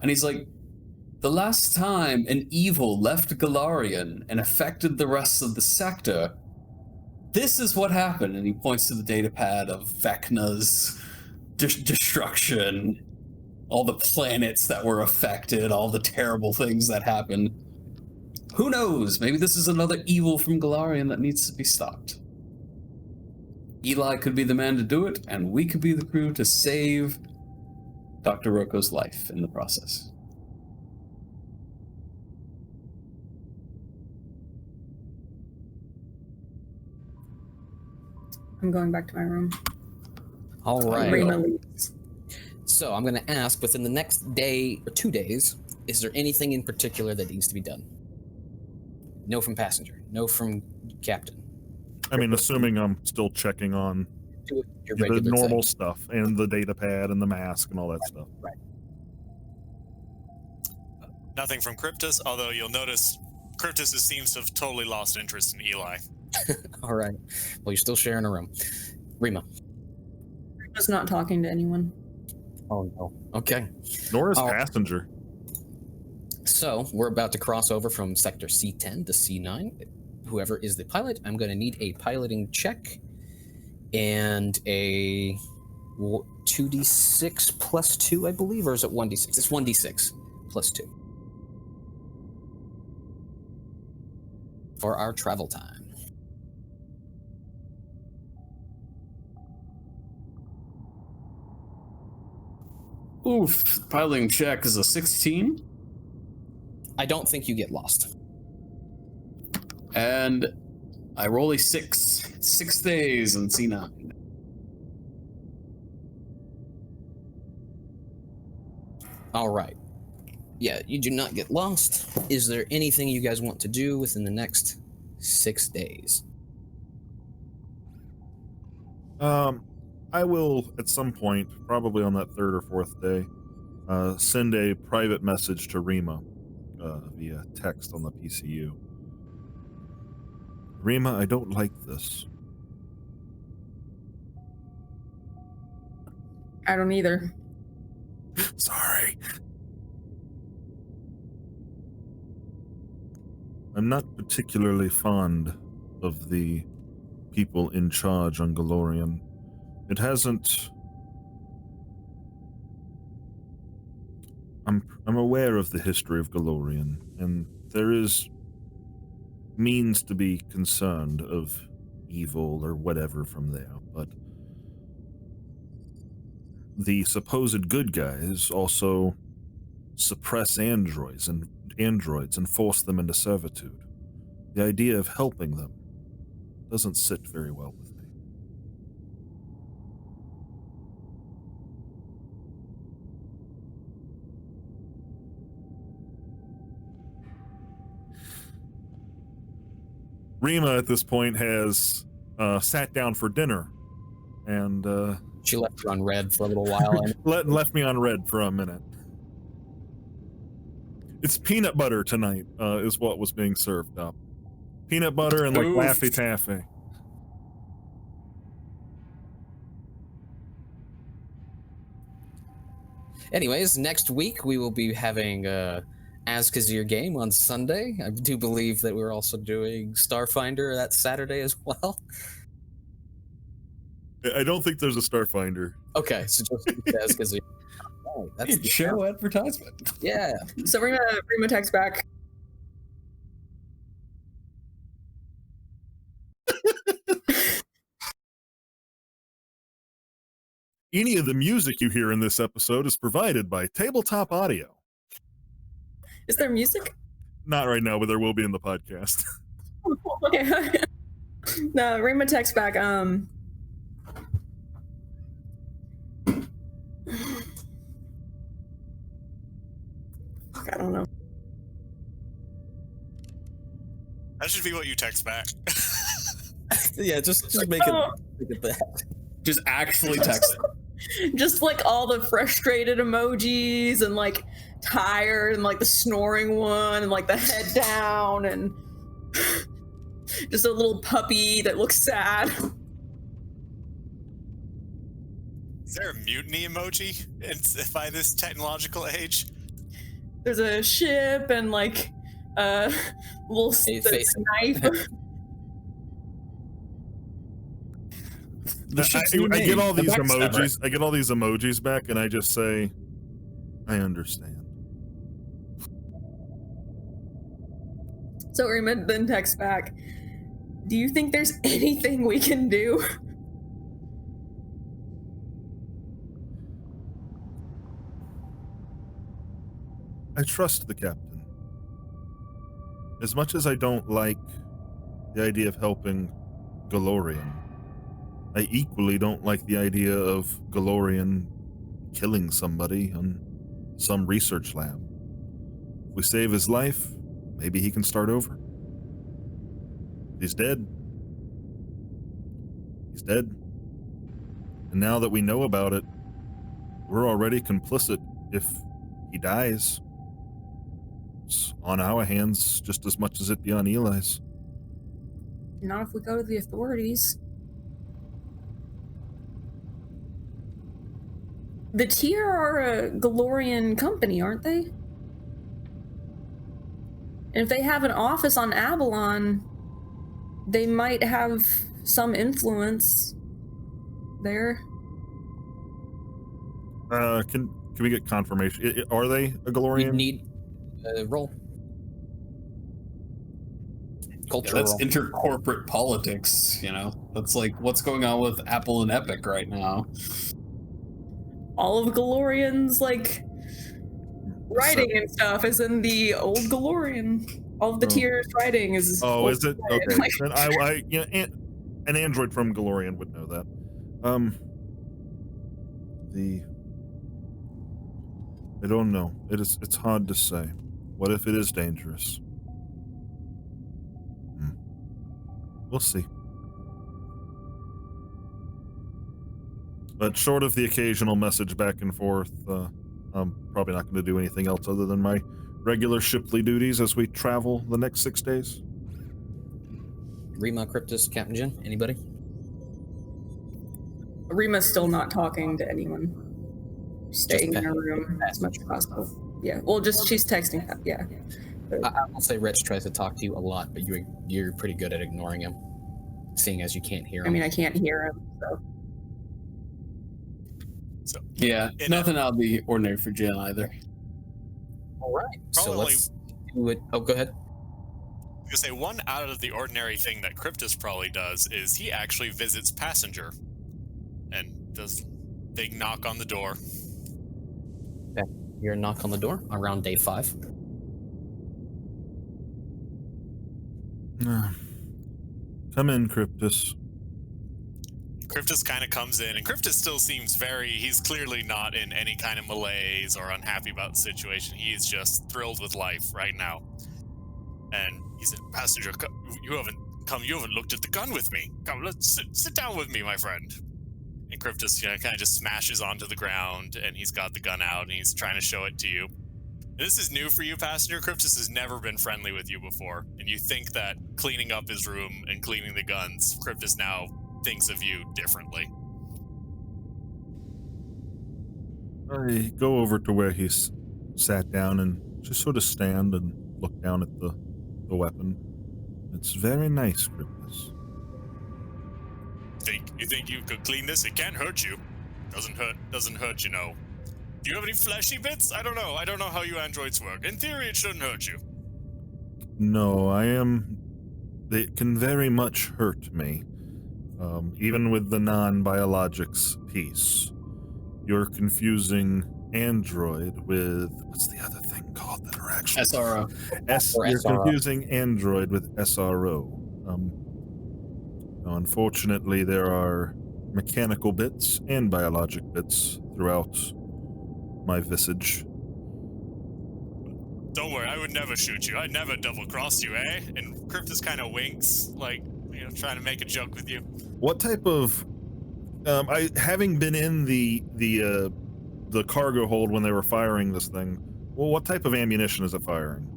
and he's like, the last time an evil left Galarian and affected the rest of the sector, this is what happened. And he points to the data pad of Vecna's destruction, all the planets that were affected, all the terrible things that happened. Who knows? Maybe this is another evil from Galarian that needs to be stopped. Eli could be the man to do it, and we could be the crew to save Dr. Roko's life in the process. I'm going back to my room. All right. Rima leaves. So I'm going to ask, within the next day or 2 days, is there anything in particular that needs to be done? No from passenger. No from captain. I mean, assuming I'm still checking on Do your the regular normal thing. stuff and the data pad and the mask and all that stuff. Right. Nothing from Cryptus, although you'll notice Cryptus seems to have totally lost interest in Eli. All right. Well, you're still sharing a room. Rima. Rima's not talking to anyone. Oh, no. Okay. Nor is Oh. passenger. So we're about to cross over from sector C10 to C9. Whoever is the pilot, I'm going to need a piloting check and a 2d6 plus 2, I believe, or is it 1d6? It's 1d6 plus 2 for our travel time. Oof, piloting check is a 16. I don't think you get lost. And I roll a 6. 6 days in C9. All right. Yeah, you do not get lost. Is there anything you guys want to do within the next 6 days? I will, at some point, probably on that third or fourth day, send a private message to Rima via text on the PCU. Rima, I don't like this. I don't either. Sorry. I'm not particularly fond of the people in charge on Galorian. It hasn't... I'm aware of the history of Galorian, and there is means to be concerned of evil or whatever from there, but the supposed good guys also suppress androids and force them into servitude. The idea of helping them doesn't sit very well with me. Rima at this point has sat down for dinner, and She left you on red for a little while. And left me on red for a minute. It's peanut butter tonight, is what was being served up. Peanut butter and like Oof. Laffy Taffy. anyways, next week we will be having Azkazir game on Sunday. I do believe that we're also doing Starfinder that Saturday as well. I don't think there's a Starfinder. Okay, so just Azkazir. Oh, that's the Show advertisement. Yeah. So Rima texts back. Any of the music you hear in this episode is provided by Tabletop Audio. Is there music? Not right now, but there will be in the podcast. Yeah. No, Rima texts back. Fuck, I don't know. That should be what you text back. Yeah, just make it that. Just actually text it. Just like all the frustrated emojis and like tired and like the snoring one and like the head down and just a little puppy that looks sad. Is there a mutiny emoji by this technological age? There's a ship and like a little face. knife. I get all these emojis. I get all these emojis back, and I just say, "I understand." So Rima then texts back, "Do you think there's anything we can do?" I trust the captain. As much as I don't like the idea of helping Galorian, I equally don't like the idea of Galorian killing somebody on some research lab. If we save his life, maybe he can start over. He's dead. He's dead. And now that we know about it, we're already complicit if he dies. It's on our hands just as much as it be on Eli's. Not if we go to the authorities. The Tier are a Galorian company, aren't they? And if they have an office on Aballon, they might have some influence there. Can we get confirmation? Are they a Galorian? You need a roll. Culture That's roll. intercorporate politics, you know? That's like what's going on with Apple and Epic right now. All of Galorian's like writing and stuff is in the old Galorian. All of the Tier's writing is. Oh, old is it? Galorian. Okay. Like, Then you know, an android from Galorian would know that. I don't know. It's hard to say. What if it is dangerous? We'll see. But short of the occasional message back and forth, I'm probably not going to do anything else other than my regular shiply duties as we travel the next 6 days. Rima, Cryptus, Captain Jin, anybody? Rima's still not talking to anyone. Staying in her room as much as possible. Yeah. Well, just she's texting. Yeah. I'll say Rich tries to talk to you a lot, but you're pretty good at ignoring him, seeing as you can't hear him. I mean, I can't hear him. So Yeah, nothing out of the ordinary for Jen either. All right. So Probably- let's do it. Oh, go ahead. I was gonna say one out of the ordinary thing that Cryptus probably does is he actually visits Passenger and does big knock on the door. Your knock on the door around day 5. Come in, Cryptus. Cryptus kind of comes in, and Cryptus still seems he's clearly not in any kind of malaise or unhappy about the situation. He is just thrilled with life right now. And he said, Passenger, you haven't looked at the gun with me. Come, let's sit down with me, my friend. And Cryptus kind of just smashes onto the ground, and he's got the gun out, and he's trying to show it to you. And this is new for you, Passenger. Cryptus has never been friendly with you before, and you think that cleaning up his room and cleaning the guns, Cryptus now thinks of you differently. I go over to where he's sat down and just sort of stand and look down at the weapon. It's very nice, Cryptus. You think you could clean this? It can't hurt you. Doesn't hurt, you know. Do you have any fleshy bits? I don't know how you androids work. In theory, it shouldn't hurt you. No, they can very much hurt me. Even with the non-biologics piece. You're confusing android with, what's the other thing called that are actually? SRO. You're SRO. confusing android with SRO. Unfortunately, there are mechanical bits and biologic bits throughout my visage. Don't worry, I would never shoot you. I'd never double-cross you, eh? And Cryptus kind of winks, like, trying to make a joke with you. What type of having been in the cargo hold when they were firing this thing, well, what type of ammunition is it firing?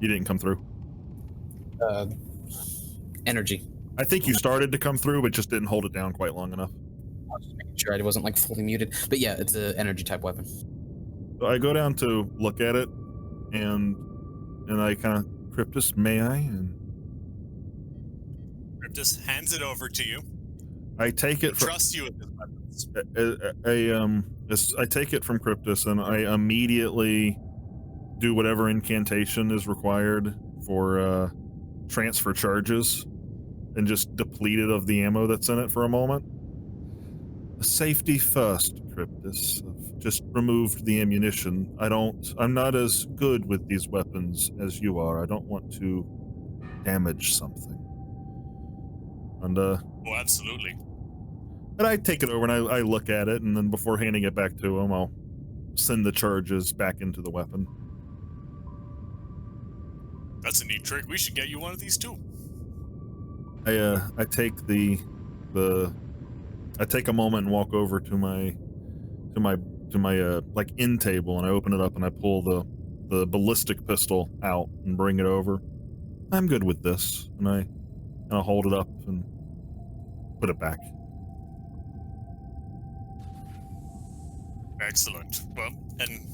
You didn't come through? Energy. I think you started to come through, but just didn't hold it down quite long enough. I was just making sure I wasn't like fully muted. But yeah, it's an energy type weapon. So I go down to look at it, and I kind of, Cryptus, may I? And Cryptus hands it over to you. I take it from Trust you with his weapons. I take it from Cryptus, and I immediately do whatever incantation is required for transfer charges, and just deplete it of the ammo that's in it for a moment. Safety first, Cryptus. I've just removed the ammunition. I'm not as good with these weapons as you are. I don't want to damage something. And Oh, absolutely. and I take it over and I look at it, and then before handing it back to him, I'll send the charges back into the weapon. That's a neat trick. We should get you one of these too. I take I take a moment and walk over to my like end table, and I open it up and I pull the ballistic pistol out and bring it over. I'm good with this, and I hold it up and put it back. Excellent. Well, and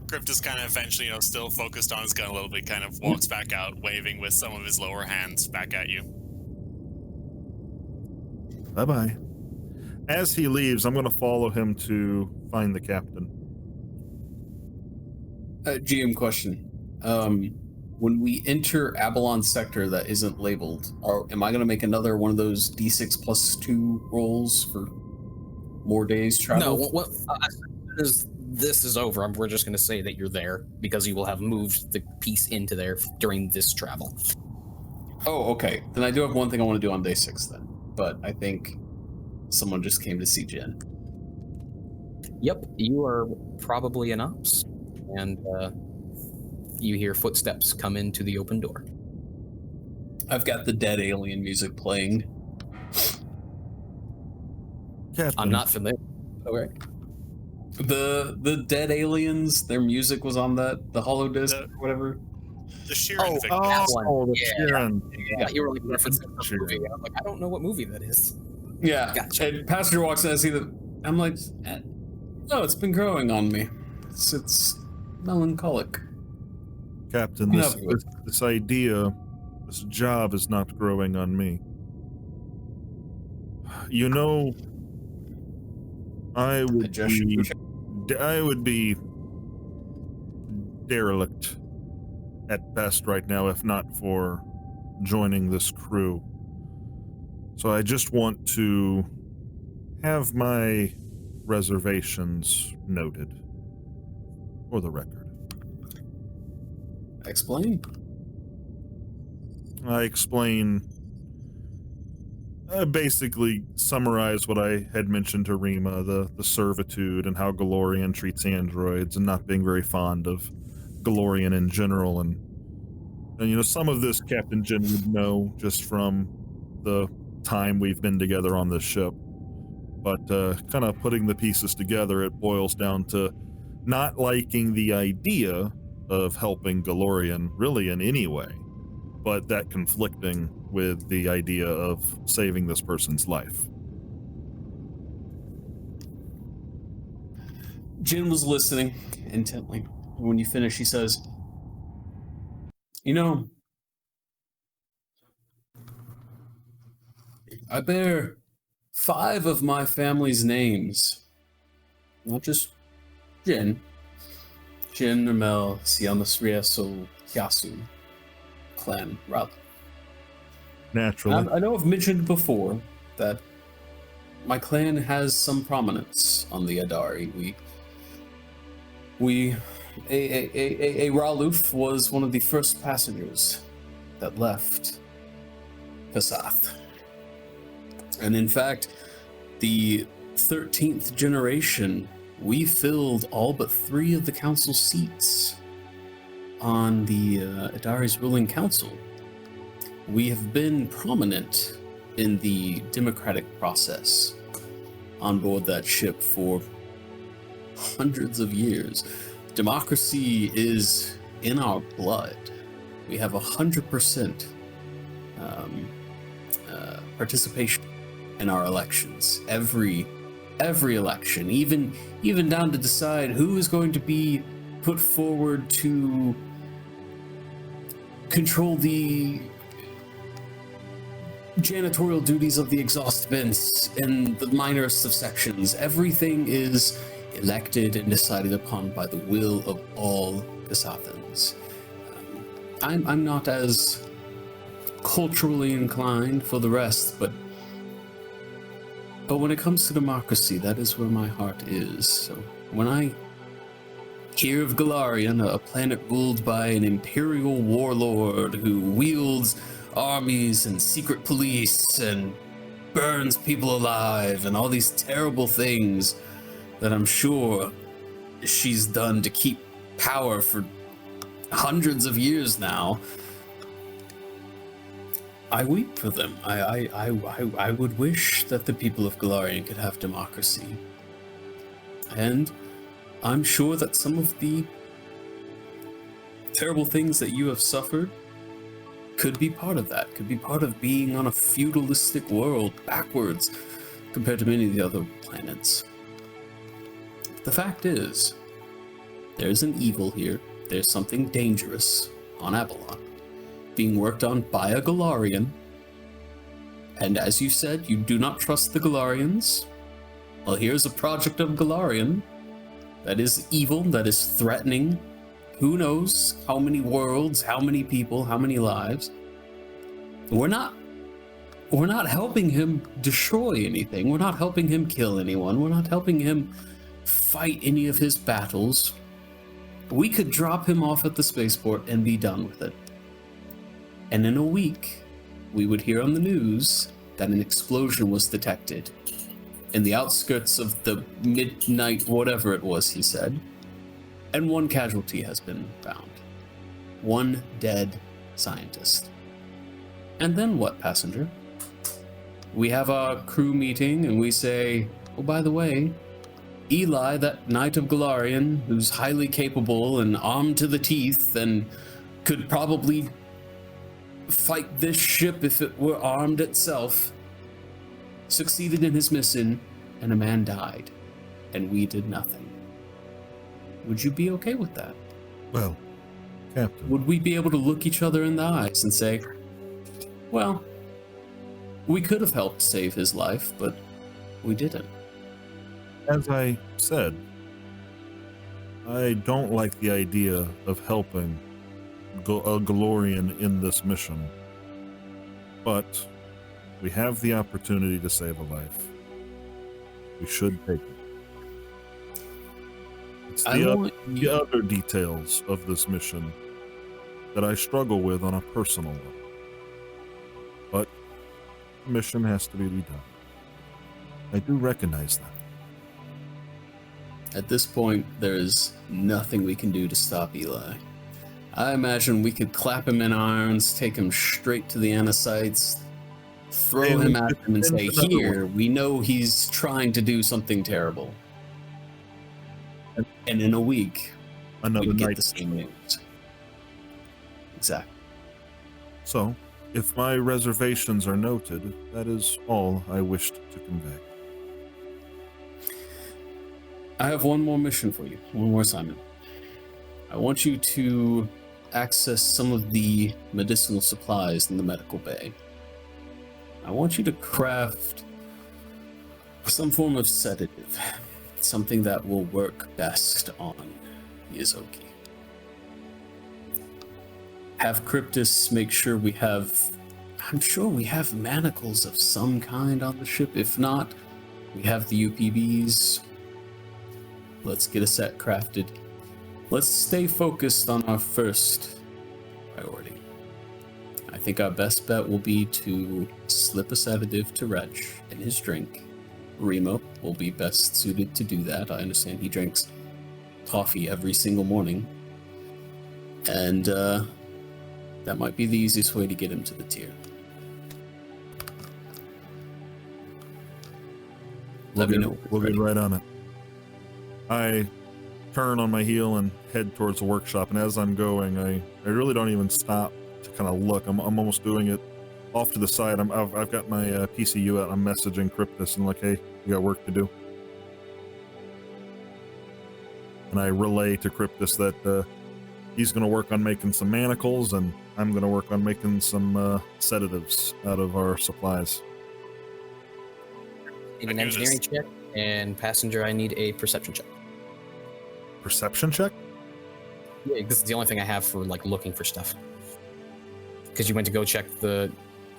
Cryptus kind of eventually, still focused on his gun a little bit, kind of walks back out, waving with some of his lower hands back at you. Bye-bye. As he leaves, I'm going to follow him to find the captain. GM question. When we enter Aballon sector that isn't labeled, am I going to make another one of those D6 plus 2 rolls for more days travel? No, as soon as this is over, we're just going to say that you're there because you will have moved the piece into there during this travel. Oh, okay. Then I do have one thing I want to do on day 6 then. But I think someone just came to see Jen. Yep, you are probably in ops, and you hear footsteps come into the open door. I've got the dead alien music playing. Captain. I'm not familiar. Okay. The dead aliens, their music was on the holo disc or whatever. The Sheeran victims. The Yeah. Sheeran. Yeah, you were like referencing the Sure. movie. I'm like, I don't know what movie that is. Yeah. Gotcha. And Pastor walks in, I see the. I'm like, oh, it's been growing on me. It's melancholic. Captain, this idea, this job is not growing on me. I would be derelict at best right now if not for joining this crew. So I just want to have my reservations noted for the record. Explain. I explain, basically summarize what I had mentioned to Rima, the servitude and how Galorian treats androids and not being very fond of Galorian in general. And you know, some of this Captain Jin would know just from the time we've been together on this ship. But kind of putting the pieces together, it boils down to not liking the idea of helping Galorian really in any way, but that conflicting with the idea of saving this person's life. Jin was listening intently. When you finish, he says, "You know, I bear 5 of my family's names. Not just Jin. Jin, Ramel, Siamasriaso, Yasu, clan, Rab. Naturally. I know I've mentioned before that my clan has some prominence on the Adari. A Raluf was one of the first passengers that left Pasath. And in fact, the 13th generation, we filled all but 3 of the council seats on the Adari's ruling council. We have been prominent in the democratic process on board that ship for hundreds of years. Democracy is in our blood. We have 100% participation in our elections. Every election, even down to decide who is going to be put forward to control the janitorial duties of the exhaust vents and the minorest of sections. Everything is elected and decided upon by the will of all Kasathans. I'm not as culturally inclined for the rest, but when it comes to democracy, that is where my heart is. So when I hear of Galarian, a planet ruled by an imperial warlord who wields armies and secret police and burns people alive and all these terrible things that I'm sure she's done to keep power for hundreds of years now, I weep for them. I would wish that the people of Galarian could have democracy. And I'm sure that some of the terrible things that you have suffered could be part of that, could be part of being on a feudalistic world backwards compared to many of the other planets. The fact is, there's an evil here. There's something dangerous on Aballon, being worked on by a Galarian. And as you said, you do not trust the Galarians. Well, here's a project of Galarian that is evil, that is threatening. Who knows how many worlds, how many people, how many lives. We're not helping him destroy anything. We're not helping him kill anyone. We're not helping him fight any of his battles. We could drop him off at the spaceport and be done with it. And in a week, we would hear on the news that an explosion was detected in the outskirts of the midnight, whatever it was, he said. And 1 casualty has been found. 1 dead scientist. And then what, passenger? We have our crew meeting and we say, oh, by the way, Eli, that Knight of Galarian, who's highly capable and armed to the teeth and could probably fight this ship if it were armed itself, succeeded in his mission and a man died, and we did nothing. Would you be okay with that? Well, Captain. Would we be able to look each other in the eyes and say, well, we could have helped save his life, but we didn't? As I said, I don't like the idea of helping a Galorian in this mission, but we have the opportunity to save a life. We should take it. It's I want the you- other details of this mission that I struggle with on a personal level. But the mission has to be done. I do recognize that. At this point, there is nothing we can do to stop Eli. I imagine we could clap him in irons, take him straight to the Anacytes, throw And him we at could them and send say, another here, we know he's trying to do something terrible. And in a week, Another we'd get night. the same news. Exactly. So, if my reservations are noted, that is all I wished to convey. I have one more mission for you, one more assignment. I want you to access some of the medicinal supplies in the medical bay. I want you to craft some form of sedative, something that will work best on Miyazoki. Have Cryptus make sure we have, I'm sure we have manacles of some kind on the ship. If not, we have the UPBs. Let's get a set crafted. Let's stay focused on our first priority. I think our best bet will be to slip a sedative to Wretch in his drink. Remo will be best suited to do that. I understand he drinks coffee every single morning. And that might be the easiest way to get him to the tier. Let me know. We'll get right on it. I turn on my heel and head towards the workshop, and as I'm going, I really don't even stop to kind of look. I'm almost doing it off to the side. I've got my PCU out. I'm messaging Cryptus and like, hey, you got work to do. And I relay to Cryptus that he's going to work on making some manacles, and I'm going to work on making some sedatives out of our supplies. Need an I knew engineering this. check, and passenger, I need a perception check. Perception check? Yeah, this is the only thing I have for like looking for stuff. Because you went to go check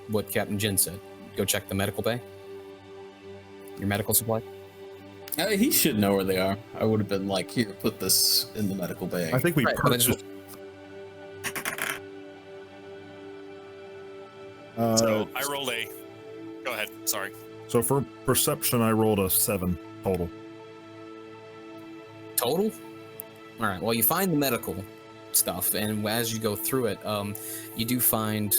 what Captain Jin said. Go check the medical bay. Your medical supply. He should know where they are. I would have been like, here, put this in the medical bag. I think we Right, but I purchased. So I rolled a. Go ahead. Sorry. So for perception, I rolled a 7 total. Total? All right. Well, you find the medical stuff, and as you go through it, you do find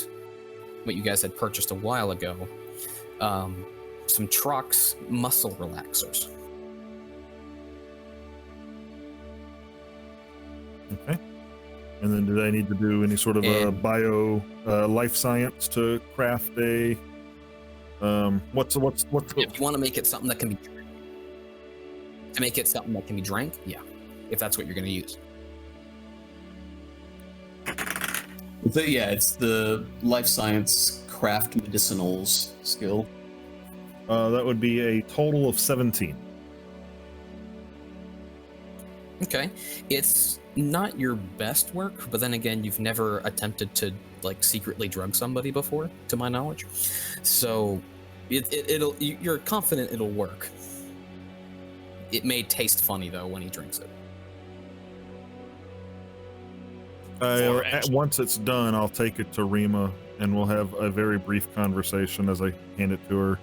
what you guys had purchased a while ago. Some Trox muscle relaxers. Okay. And then did I need to do any sort of bio life science to craft a what's If you want to make it something that can be drank, to make it something that can be drank, yeah, if that's what you're going to use. It's the life science craft medicinals skill. that would be a total of 17. Okay, it's not your best work, but then again, you've never attempted to like secretly drug somebody before, to my knowledge. So you're confident it'll work. It may taste funny though when he drinks it. Once it's done, I'll take it to Rima, and we'll have a very brief conversation as I hand it to her.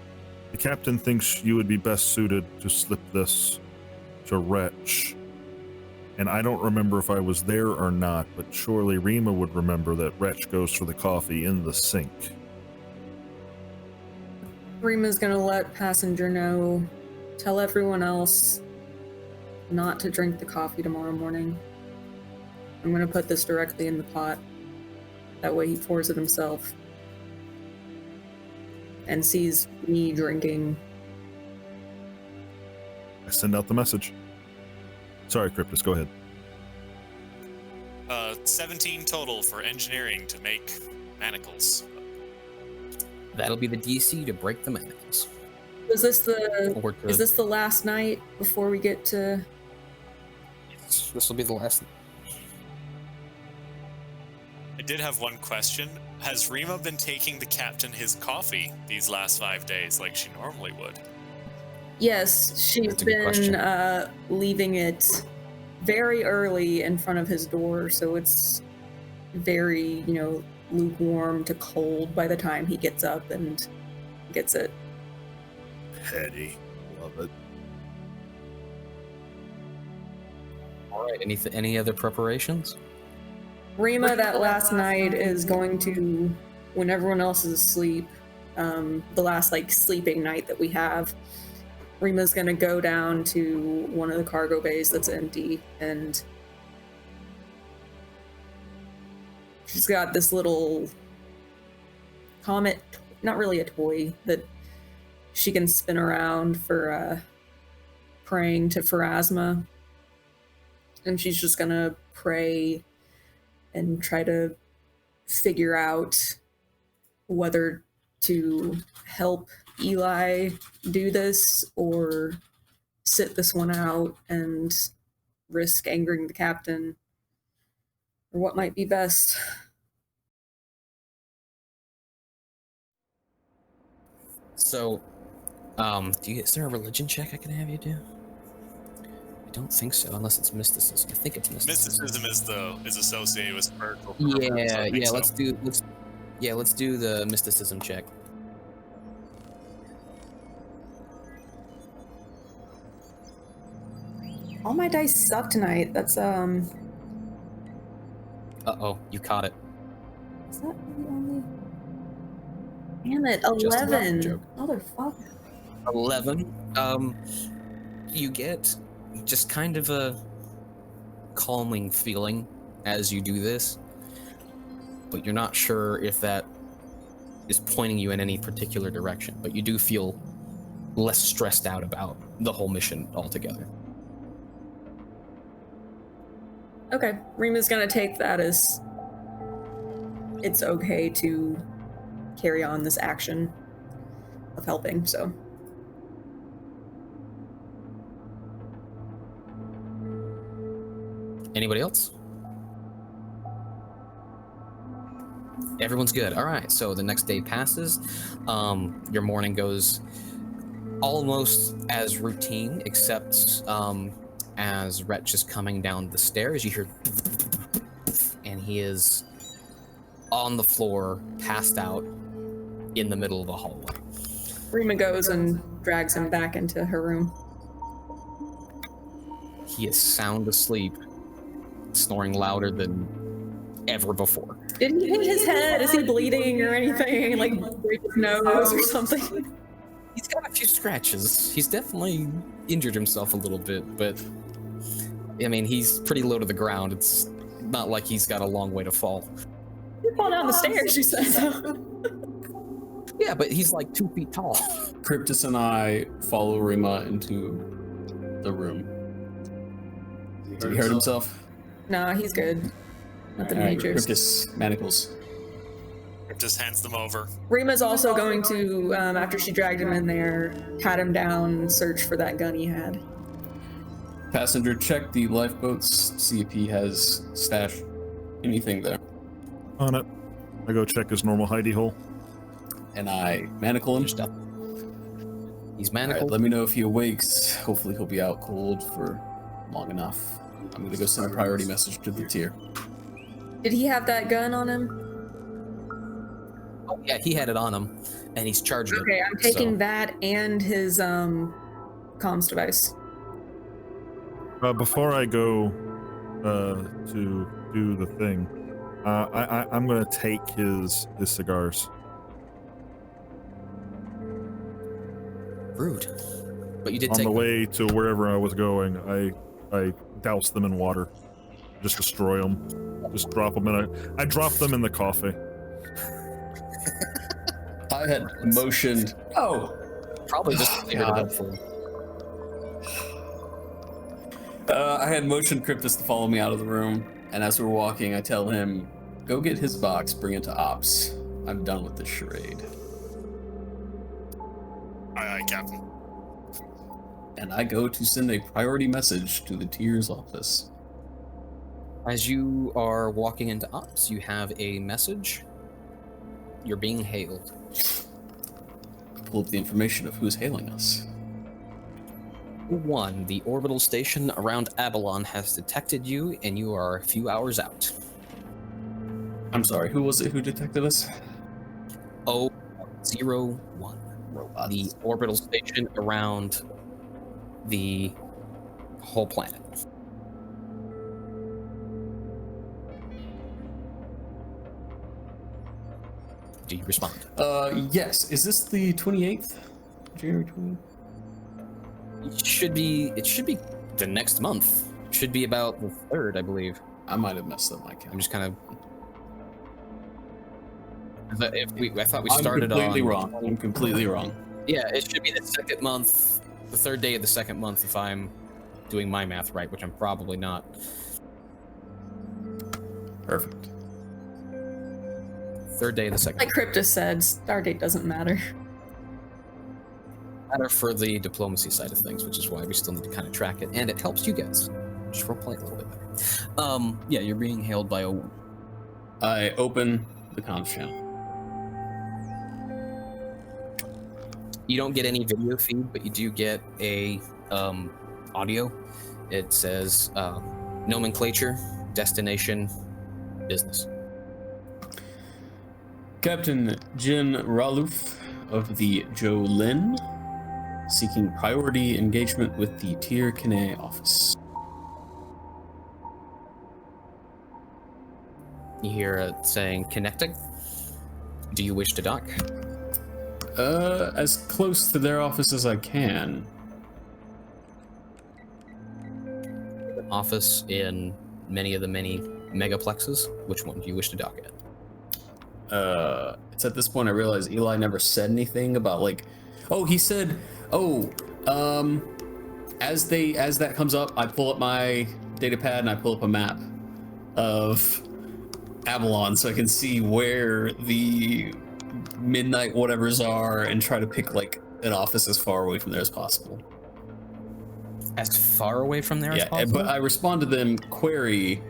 The captain thinks you would be best suited to slip this to Wretch. And I don't remember if I was there or not, but surely Rima would remember that Wretch goes for the coffee in the sink. Rima's gonna let passenger know, tell everyone else not to drink the coffee tomorrow morning. I'm gonna put this directly in the pot. That way he pours it himself. And sees me drinking. I send out the message. Sorry, Cryptus, go ahead. 17 total for engineering to make manacles. That'll be the DC to break the manacles. Is this the Or to, is this the last night before we get to this will be the last. I did have one question. Has Rima been taking the captain his coffee these last 5 days like she normally would? Yes, she's That's a good question. been leaving it very early in front of his door, so it's very, lukewarm to cold by the time he gets up and gets it. Petty. Love it. All right. Any other preparations? Rima, that last night, is going to, when everyone else is asleep, the last sleeping night that we have, Rima's gonna go down to one of the cargo bays that's empty, and she's got this little comet, not really a toy, that she can spin around for praying to Pharasma. And she's just gonna pray and try to figure out whether to help Eli do this or sit this one out and risk angering the captain, or what might be best. So, is there a religion check I can have you do? I don't think so, unless it's mysticism. I think it's mysticism. Mysticism is associated with spiritual. Yeah. Let's do the mysticism check. All my dice suck tonight. That's Uh-oh, you caught it. Is that the only? Damn it! Just a 11. joke. Motherfucker. 11. You get just kind of a calming feeling as you do this, but you're not sure if that is pointing you in any particular direction, but you do feel less stressed out about the whole mission altogether. Okay, Rima's gonna take that as it's okay to carry on this action of helping, so. Anybody else? Everyone's good. All right, so the next day passes. Your morning goes almost as routine, except as Wretch is coming down the stairs, you hear, and he is on the floor, passed out in the middle of the hallway. Rima goes and drags him back into her room. He is sound asleep, snoring louder than ever before. Did he hit his head? Is he bleeding or anything? Like break his nose or something? He's got a few scratches. He's definitely injured himself a little bit, but I mean, he's pretty low to the ground. It's not like he's got a long way to fall. You fall down the stairs, she said. Yeah, but he's like 2 feet tall. Cryptus and I follow Rima into the room. Did he hurt himself? Nah, he's good. Nothing All right, major. Cryptus, manacles. Just hands them over. Rima's also going to, after she dragged him in there, pat him down and search for that gun he had. Passenger, check the lifeboats, see if he has stashed anything there. On it. I go check his normal hidey hole. And I manacle him. Stuff. He's All right, manacled. let me know if he awakes. Hopefully he'll be out cold for long enough. I'm gonna go send a priority message to the tier. Did he have that gun on him? Oh, yeah, he had it on him, and he's charged it. Okay, I'm taking so- that and his comms device. Before I go to do the thing, I'm gonna take his cigars. Rude. But you did On take the them. way to wherever I was going, I doused them in water. Just destroy them. Just drop them I drop them in the coffee. I had motioned. Oh, Probably just figured it God. up for him. I had motioned Cryptus to follow me out of the room, and as we're walking, I tell him, "Go get his box, bring it to Ops. I'm done with this charade." Aye, Captain. And I go to send a priority message to the tier's office. As you are walking into Ops, you have a message. You're being hailed. Pull up the information of who's hailing us. 1, the orbital station around Aballon has detected you, and you are a few hours out. I'm sorry, who was it who detected us? 001. Robots. The orbital station around the whole planet. Do you respond? Yes. Is this the 28th? January 28th? It should be the next month. It should be about the 3rd, I believe. I might have messed up my count. I'm just kind of. I thought we I'm started completely on. wrong. I'm completely wrong. Yeah, it should be the 2nd month, the 3rd day of the 2nd month, if I'm doing my math right, which I'm probably not. Perfect. 3rd day of the 2nd. Like Cryptus said, stardate doesn't matter. Matter for the diplomacy side of things, which is why we still need to kind of track it, and it helps you guys just roleplay a little bit better. Yeah, you're being hailed by a. I open the comms channel. You don't get any video feed, but you do get a audio. It says nomenclature, destination, business. Captain Jin Raluf of the Jo Lynn, seeking priority engagement with the Tir Kine office. You hear it saying connecting. Do you wish to dock? As close to their office as I can. An office in many of the many megaplexes. Which one do you wish to dock at? It's at this point I realize Eli never said anything about like, oh, he said, as that comes up, I pull up my data pad and I pull up a map of Aballon so I can see where the midnight whatevers are and try to pick like an office as far away from there as possible. As far away from there as possible? But I respond to them, query,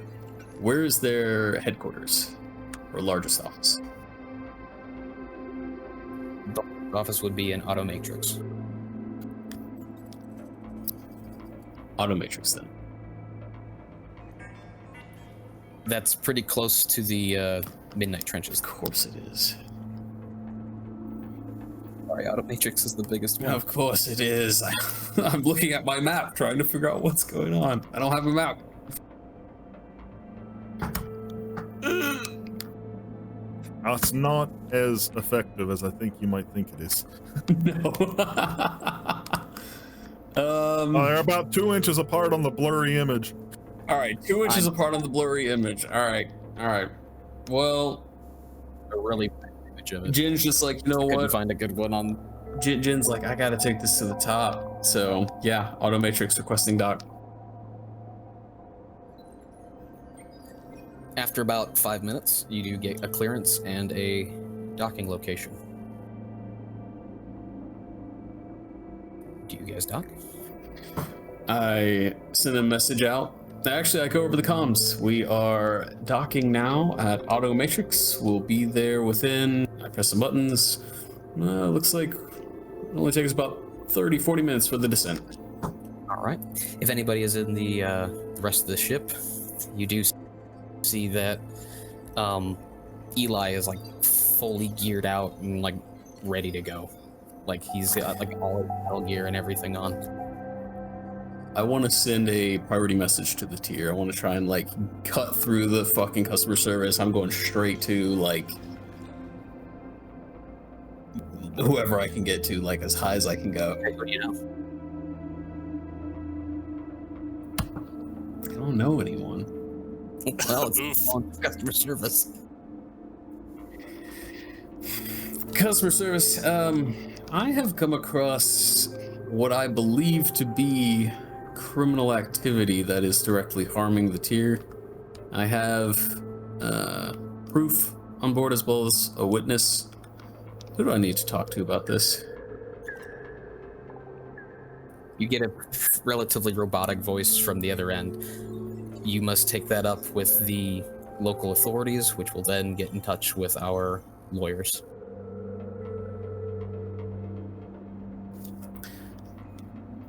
where is their headquarters or largest office? The office would be in Automatrix. Automatrix then. That's pretty close to the Midnight Trenches. Of course it is. Sorry, Automatrix is the biggest one. Of course it is. I'm looking at my map trying to figure out what's going on. I don't have a map. It's not as effective as I think you might think it is. No. They're about 2 inches apart on the blurry image. All right, 2 inches apart on the blurry image. All right. Well, A really bad image of it. Jin's just like, you know Couldn't what? find a good one on. Jin's like, I gotta take this to the top. So yeah, Automatrix requesting dock. After about 5 minutes, you do get a clearance and a docking location. Do you guys dock? I send a message out. Actually, I go over the comms. We are docking now at Automatrix. We'll be there within. I press some buttons. Looks like it only takes about 30-40 minutes for the descent. All right. If anybody is in the rest of the ship, you do see that Eli is like fully geared out and like ready to go. Like he's got like all his metal gear and everything on. I want to send a priority message to the tier. I want to try and like cut through the fucking customer service. I'm going straight to like whoever I can get to, like as high as I can go. Okay, what do you know? I don't know anyone. Well, it's Oof. on customer service. Customer service. I have come across what I believe to be criminal activity that is directly harming the tier. I have proof on board as well as a witness. Who do I need to talk to about this? You get a relatively robotic voice from the other end. You must take that up with the local authorities, which will then get in touch with our lawyers.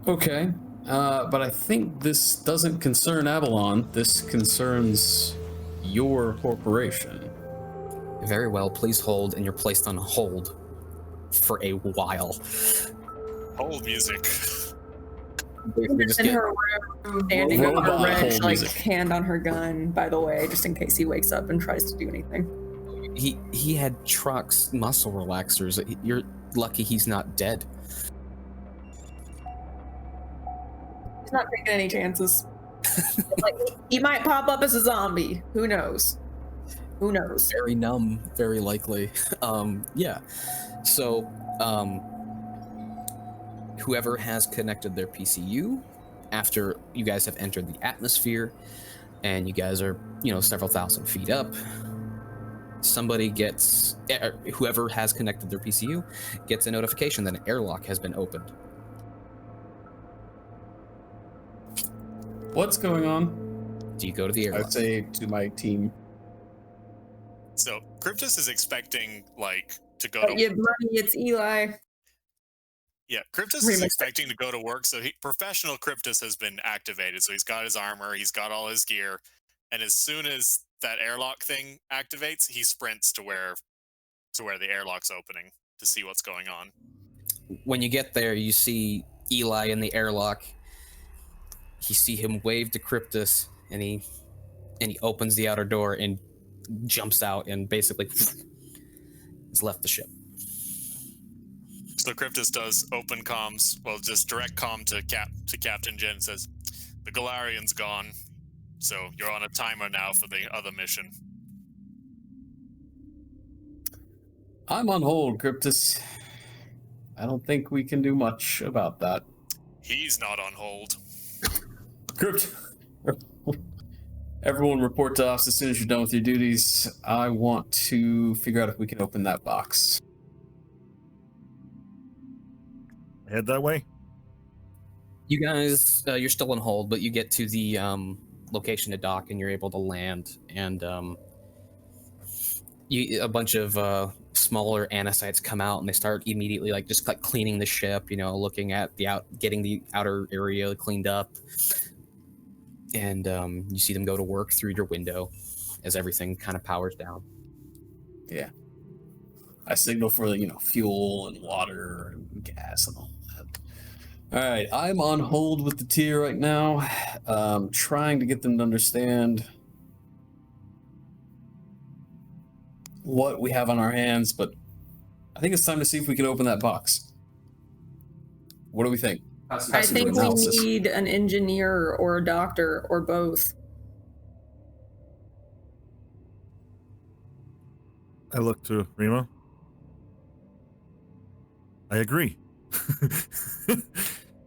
Okay. But I think this doesn't concern Aballon. This concerns your corporation. Very well, please hold, and you're placed on hold for a while. Hold music. Basically just In get- her room, standing with her Robot wrench, hold like music. hand on her gun, by the way, just in case he wakes up and tries to do anything. he had trucks, muscle relaxers. You're lucky he's not dead. He's not taking any chances. Like, he might pop up as a zombie. Who knows? Who knows? Very numb, very likely. Yeah. So, whoever has connected their PCU after you guys have entered the atmosphere and you guys are, several thousand feet up, somebody gets, whoever has connected their PCU gets a notification that an airlock has been opened. What's going on? Do you go to the airlock? I'd say to my team. So Cryptus is expecting to go to Yeah, buddy, it's Eli. Cryptus is Remix. expecting to go to work. So professional Cryptus has been activated. So he's got his armor, he's got all his gear, and as soon as that airlock thing activates, he sprints to where the airlock's opening to see what's going on. When you get there, you see Eli in the airlock. You see him wave to Cryptus, and he opens the outer door and jumps out and basically has left the ship. So Cryptus does open comms, just direct comm to Captain Jin and says, "The Galarian's gone, so you're on a timer now for the other mission." I'm on hold, Cryptus. I don't think we can do much about that. He's not on hold. Crypt. Everyone report to us as soon as you're done with your duties. I want to figure out if we can open that box. Head that way. You guys, you're still on hold, but you get to the location to dock, and you're able to land. And a bunch of smaller anacytes come out, and they start immediately just cleaning the ship. Looking at getting the outer area cleaned up. And you see them go to work through your window as everything kind of powers down. Yeah. I signal for fuel and water and gas and all that. All right, I'm on hold with the tier right now, trying to get them to understand what we have on our hands, but I think it's time to see if we can open that box. What do we think? I think we need an engineer or a doctor or both. I look to Remo. I agree.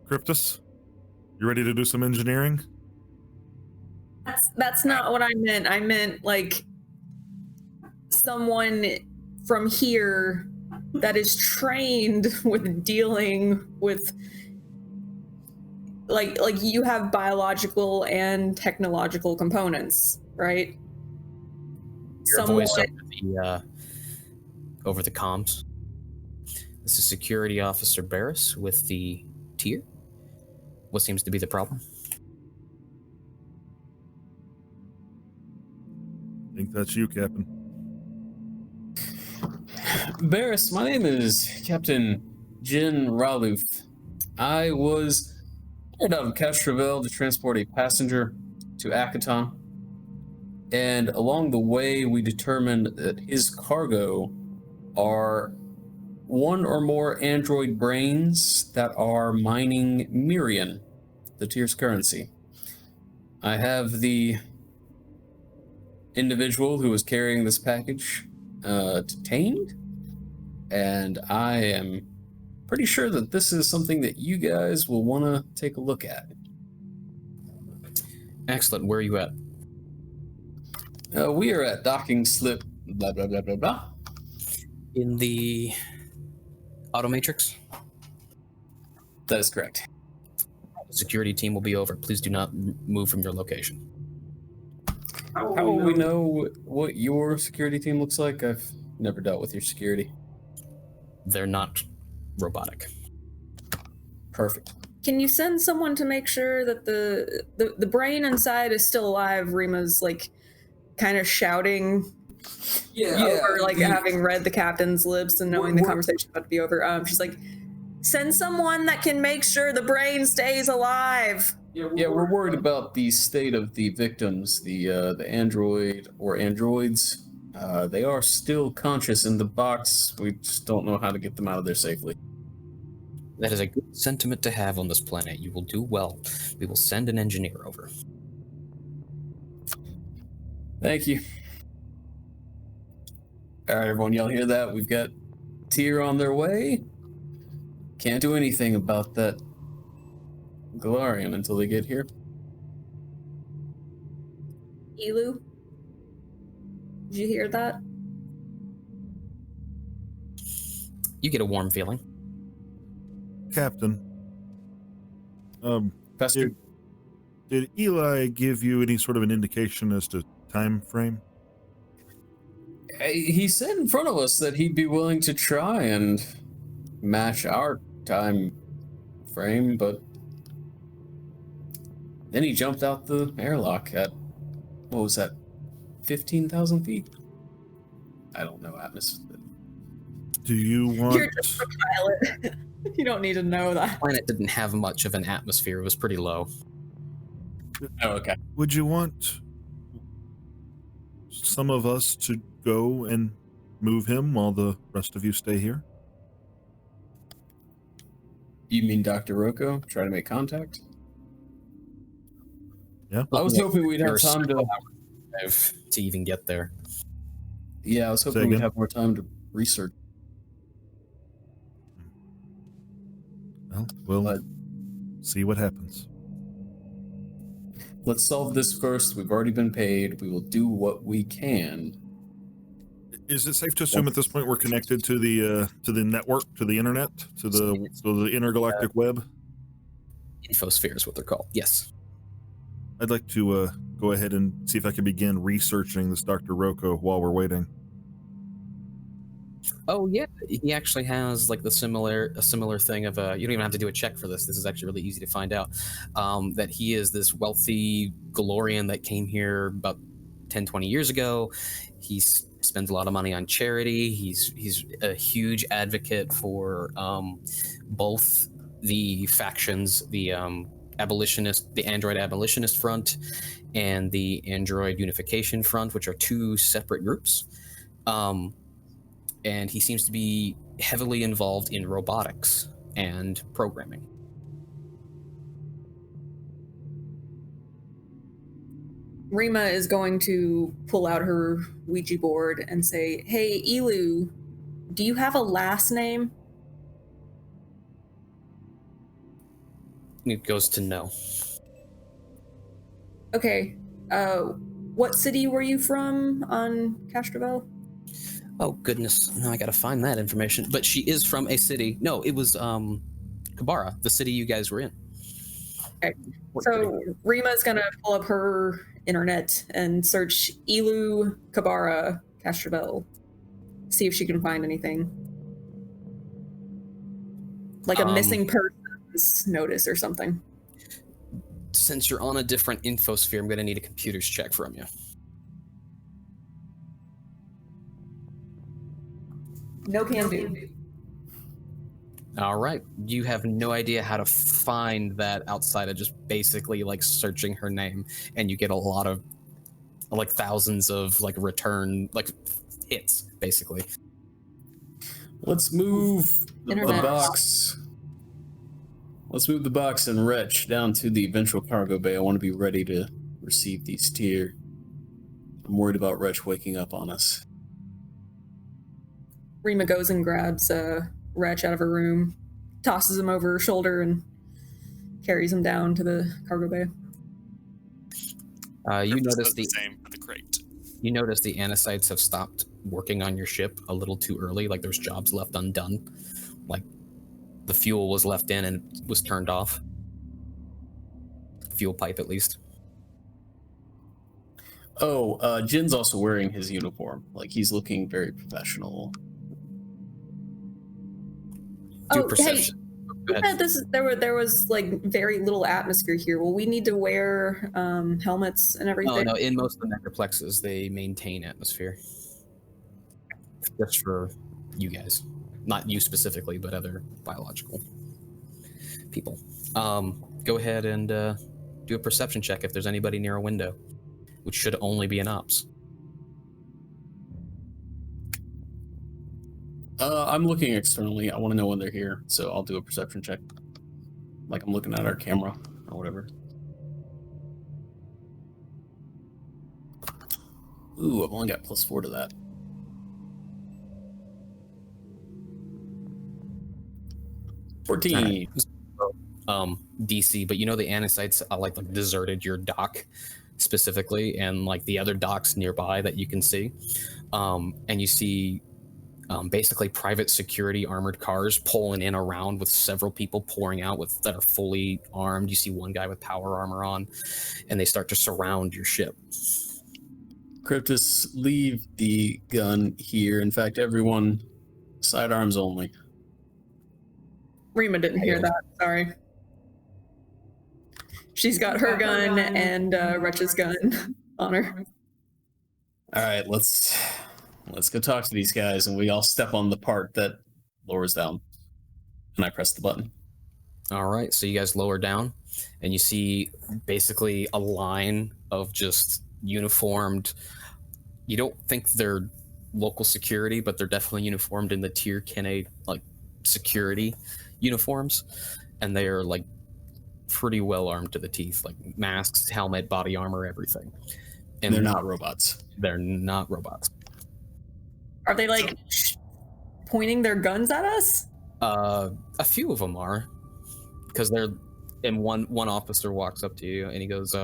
Cryptus, you ready to do some engineering? That's not what I meant. I meant someone from here that is trained with dealing with like you have biological and technological components, right? Your voice over the comms. This is Security Officer Barris with the tier. What seems to be the problem? I think that's you, Captain. Barris, my name is Captain Jin Raluth. I was hired out of Castrovel to transport a passenger to Akaton, and along the way we determined that his cargo are one or more android brains that are mining Mirian, the tier's currency. I have the individual who was carrying this package detained, and I am pretty sure that this is something that you guys will want to take a look at. Excellent. Where are you at? We are at docking slip blah blah blah blah blah. In the Automatrix? That is correct. The security team will be over. Please do not move from your location. How will we know what your security team looks like? I've never dealt with your security. They're not robotic. Perfect. can you send someone to make sure that the brain inside is still alive? Rima's like kind of shouting over, like having read the captain's lips and knowing the conversation's about to be over. She's like, send someone that can make sure the brain stays alive. Yeah, we're worried about the state of the victims, the android or androids. They are still conscious in the box. We just don't know how to get them out of there safely. That is a good sentiment to have on this planet. You will do well. We will send an engineer over. Thank you. All right, everyone, y'all hear that? We've got Tyr on their way. Can't do anything about that Galarian until they get here. Elu? Did you hear that? You get a warm feeling. Captain, Fester, did Eli give you any sort of an indication as to time frame? he said in front of us that he'd be willing to try and match our time frame, but then he jumped out the airlock at, what was that, 15,000 feet? I don't know, atmosphere. Do you want... You're just a pilot. You don't need to know that. The planet didn't have much of an atmosphere. It was pretty low. Oh, okay. Would you want some of us to go and move him while the rest of you stay here? You mean Dr. Rocco? Try to make contact? Yeah. I was hoping we'd have time to even get there. Yeah, I was hoping we'd have more time to research. Well, we'll see what happens. Let's solve this first. We've already been paid. We will do what we can. Is it safe to assume at this point we're connected to the network, to the internet, to the intergalactic web? Infosphere is what they're called. Yes. I'd like to go ahead and see if I can begin researching this Dr. Rocco while we're waiting. Oh yeah, he actually has like a similar thing of you don't even have to do a check for this. This is actually really easy to find out. That he is this wealthy Galorian that came here about 10, 20 years ago. He spends a lot of money on charity. He's a huge advocate for both the factions, the Android Abolitionist Front and the Android Unification Front, which are two separate groups. And he seems to be heavily involved in robotics and programming. Rima is going to pull out her Ouija board and say, hey, Elu, do you have a last name? It goes to no. Okay. What city were you from on Castrovel? Oh, goodness. Now I gotta find that information. But she is from a city. No, it was Kabara, the city you guys were in. Okay. So Rima's gonna pull up her internet and search Elu Kabara Castrovel. See if she can find anything. Like a missing persons notice or something. Since you're on a different infosphere, I'm gonna need a computer's check from you. No can do. All right. You have no idea how to find that outside of just basically like searching her name, and you get a lot of like thousands of like return like hits basically. Let's move the Internet. box. Let's move the box and Wretch down to the ventral cargo bay. I want to be ready to receive these Tyr. I'm worried about Wretch waking up on us. Rima goes and grabs Wretch out of her room, tosses him over her shoulder, and carries him down to the cargo bay. You notice the same for the crate. You notice the Anacytes have stopped working on your ship a little too early. Like there's jobs left undone. Like the fuel was left in and was turned off. Fuel pipe, at least. Oh, Jin's also wearing his uniform. Like he's looking very professional. Do Oh, perception. hey, Yeah, there was like very little atmosphere here. Will we need to wear helmets and everything? Oh no, in most of the necroplexes they maintain atmosphere. Just for you guys. Not you specifically, but other biological people. Go ahead and do a perception check if there's anybody near a window, which should only be an ops. I'm looking externally. I want to know when they're here, so I'll do a perception check. Like I'm looking at our camera or whatever. Ooh, I've only got +4 to that. $14. DC, but you know the Anisites like deserted your dock specifically, and like the other docks nearby that you can see, and you see basically private security armored cars pulling in around with several people pouring out that are fully armed. You see one guy with power armor on, and they start to surround your ship. Cryptus, leave the gun here. In fact, everyone, sidearms only. Rima didn't hear that. Sorry. She's got her gun and Wretch's gun on her. All right, let's go talk to these guys, and we all step on the part that lowers down, and I press the button. All right, so you guys lower down, and you see basically a line of just uniformed. You don't think they're local security, but they're definitely uniformed in the tier Kenne like security uniforms, and they are like pretty well armed to the teeth, like masks, helmet, body armor, everything. And they're not robots. They're not robots. Are they like pointing their guns at us? A few of them are, because they're. And one officer walks up to you and he goes,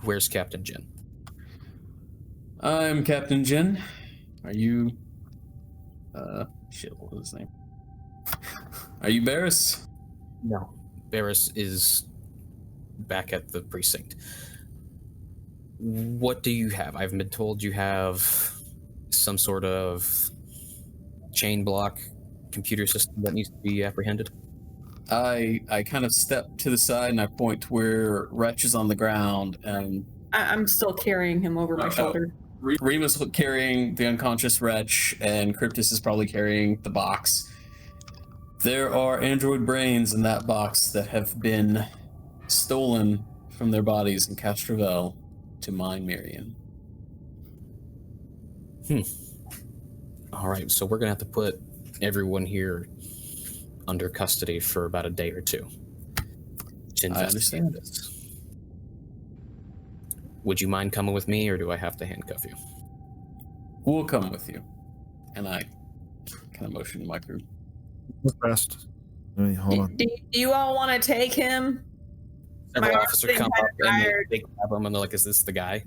"Where's Captain Jin?" I'm Captain Jin. Are you? Shit, what was his name? Are you Barris? No, Barris is back at the precinct. What do you have? I've been told you have some sort of chain block computer system that needs to be apprehended. I kind of step to the side and I point to where Wretch is on the ground, and I'm still carrying him over my shoulder. Rima's carrying the unconscious Wretch, and Cryptus is probably carrying the box. There are android brains in that box that have been stolen from their bodies in Castrovel to mine Miriam. All right, so we're gonna have to put everyone here under custody for about a day or two to investigate I understand this. Would you mind coming with me, or do I have to handcuff you? We'll come with you. And I kind of motion to my crew. Rest. Hold on. Do you all want to take him? Several My officers arms come are up and tired. they grab him and they're like, "Is this the guy?"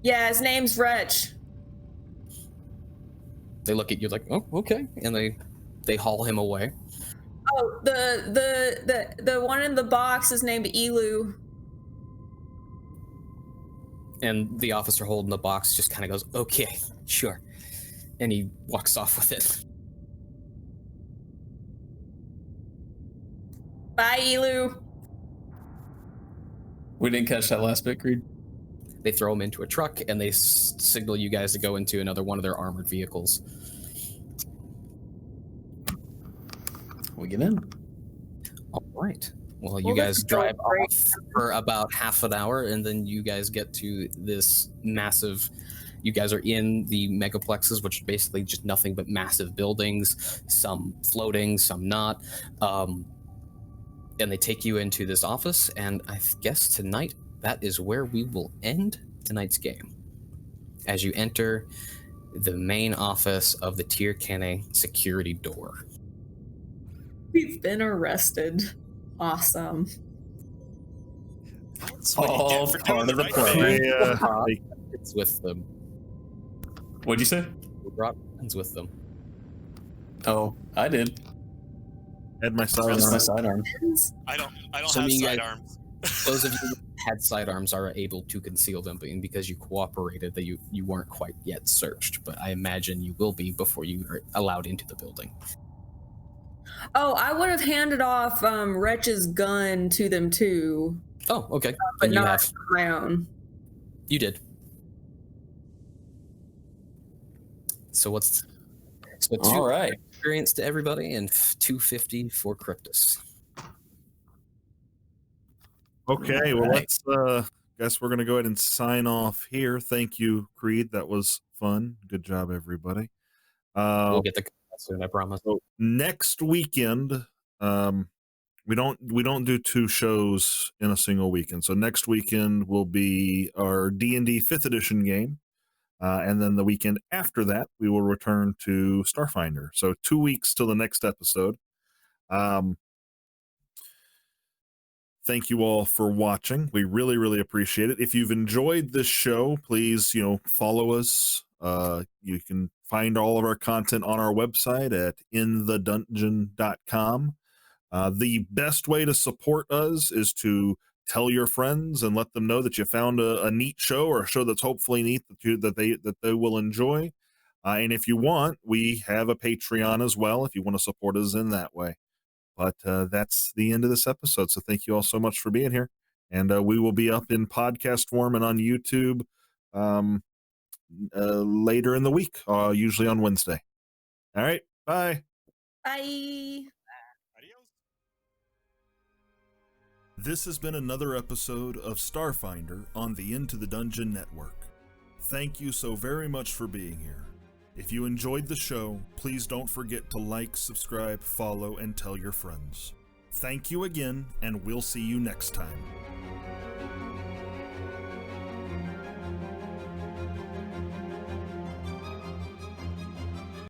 Yeah, his name's Wretch. They look at you like, "Oh, okay," and they haul him away. Oh, the one in the box is named Elu. And the officer holding the box just kind of goes, "Okay, sure," and he walks off with it. Bye, Elu. We didn't catch that last bit, Creed. They throw him into a truck and they signal you guys to go into another one of their armored vehicles. We get in. All right. Well, you Well, guys this is drive so great. off for about half an hour, and then you guys get to this massive. You guys are in the megaplexes, which are basically just nothing but massive buildings, some floating, some not. And they take you into this office, and I guess tonight that is where we will end tonight's game. As you enter the main office of the Tier Kenne security door. We've been arrested. Awesome. That's what you All get for doing part the of the right plan. thing. It's with them. What'd you say? We brought guns with them. Oh, I did. Had my That's my sidearm. sidearm. I don't So have you guys- sidearms. Those of you had sidearms are able to conceal them, but because you cooperated, that you weren't quite yet searched. But I imagine you will be before you are allowed into the building. Oh, I would have handed off Wretch's gun to them too. Oh, okay. But And you not have my own. You did. So what's All right. experience to everybody and 250 for Cryptus. Okay, All well, right. let's guess we're gonna go ahead and sign off here. Thank you, Creed. That was fun. Good job, everybody. We'll get the soon, I promise. So next weekend, we don't do 2 shows in a single weekend. So next weekend will be our D&D 5th edition game, and then the weekend after that we will return to Starfinder. So 2 weeks till the next episode. Thank you all for watching. We really, really appreciate it. If you've enjoyed this show, please, follow us. You can find all of our content on our website at inthedungeon.com. The best way to support us is to tell your friends and let them know that you found a neat show, or a show that's hopefully neat that they will enjoy. And if you want, we have a Patreon as well if you want to support us in that way. But that's the end of this episode. So thank you all so much for being here. And we will be up in podcast form and on YouTube later in the week, usually on Wednesday. All right. Bye. Bye. This has been another episode of Starfinder on the Into the Dungeon Network. Thank you so very much for being here. If you enjoyed the show, please don't forget to like, subscribe, follow, and tell your friends. Thank you again, and we'll see you next time.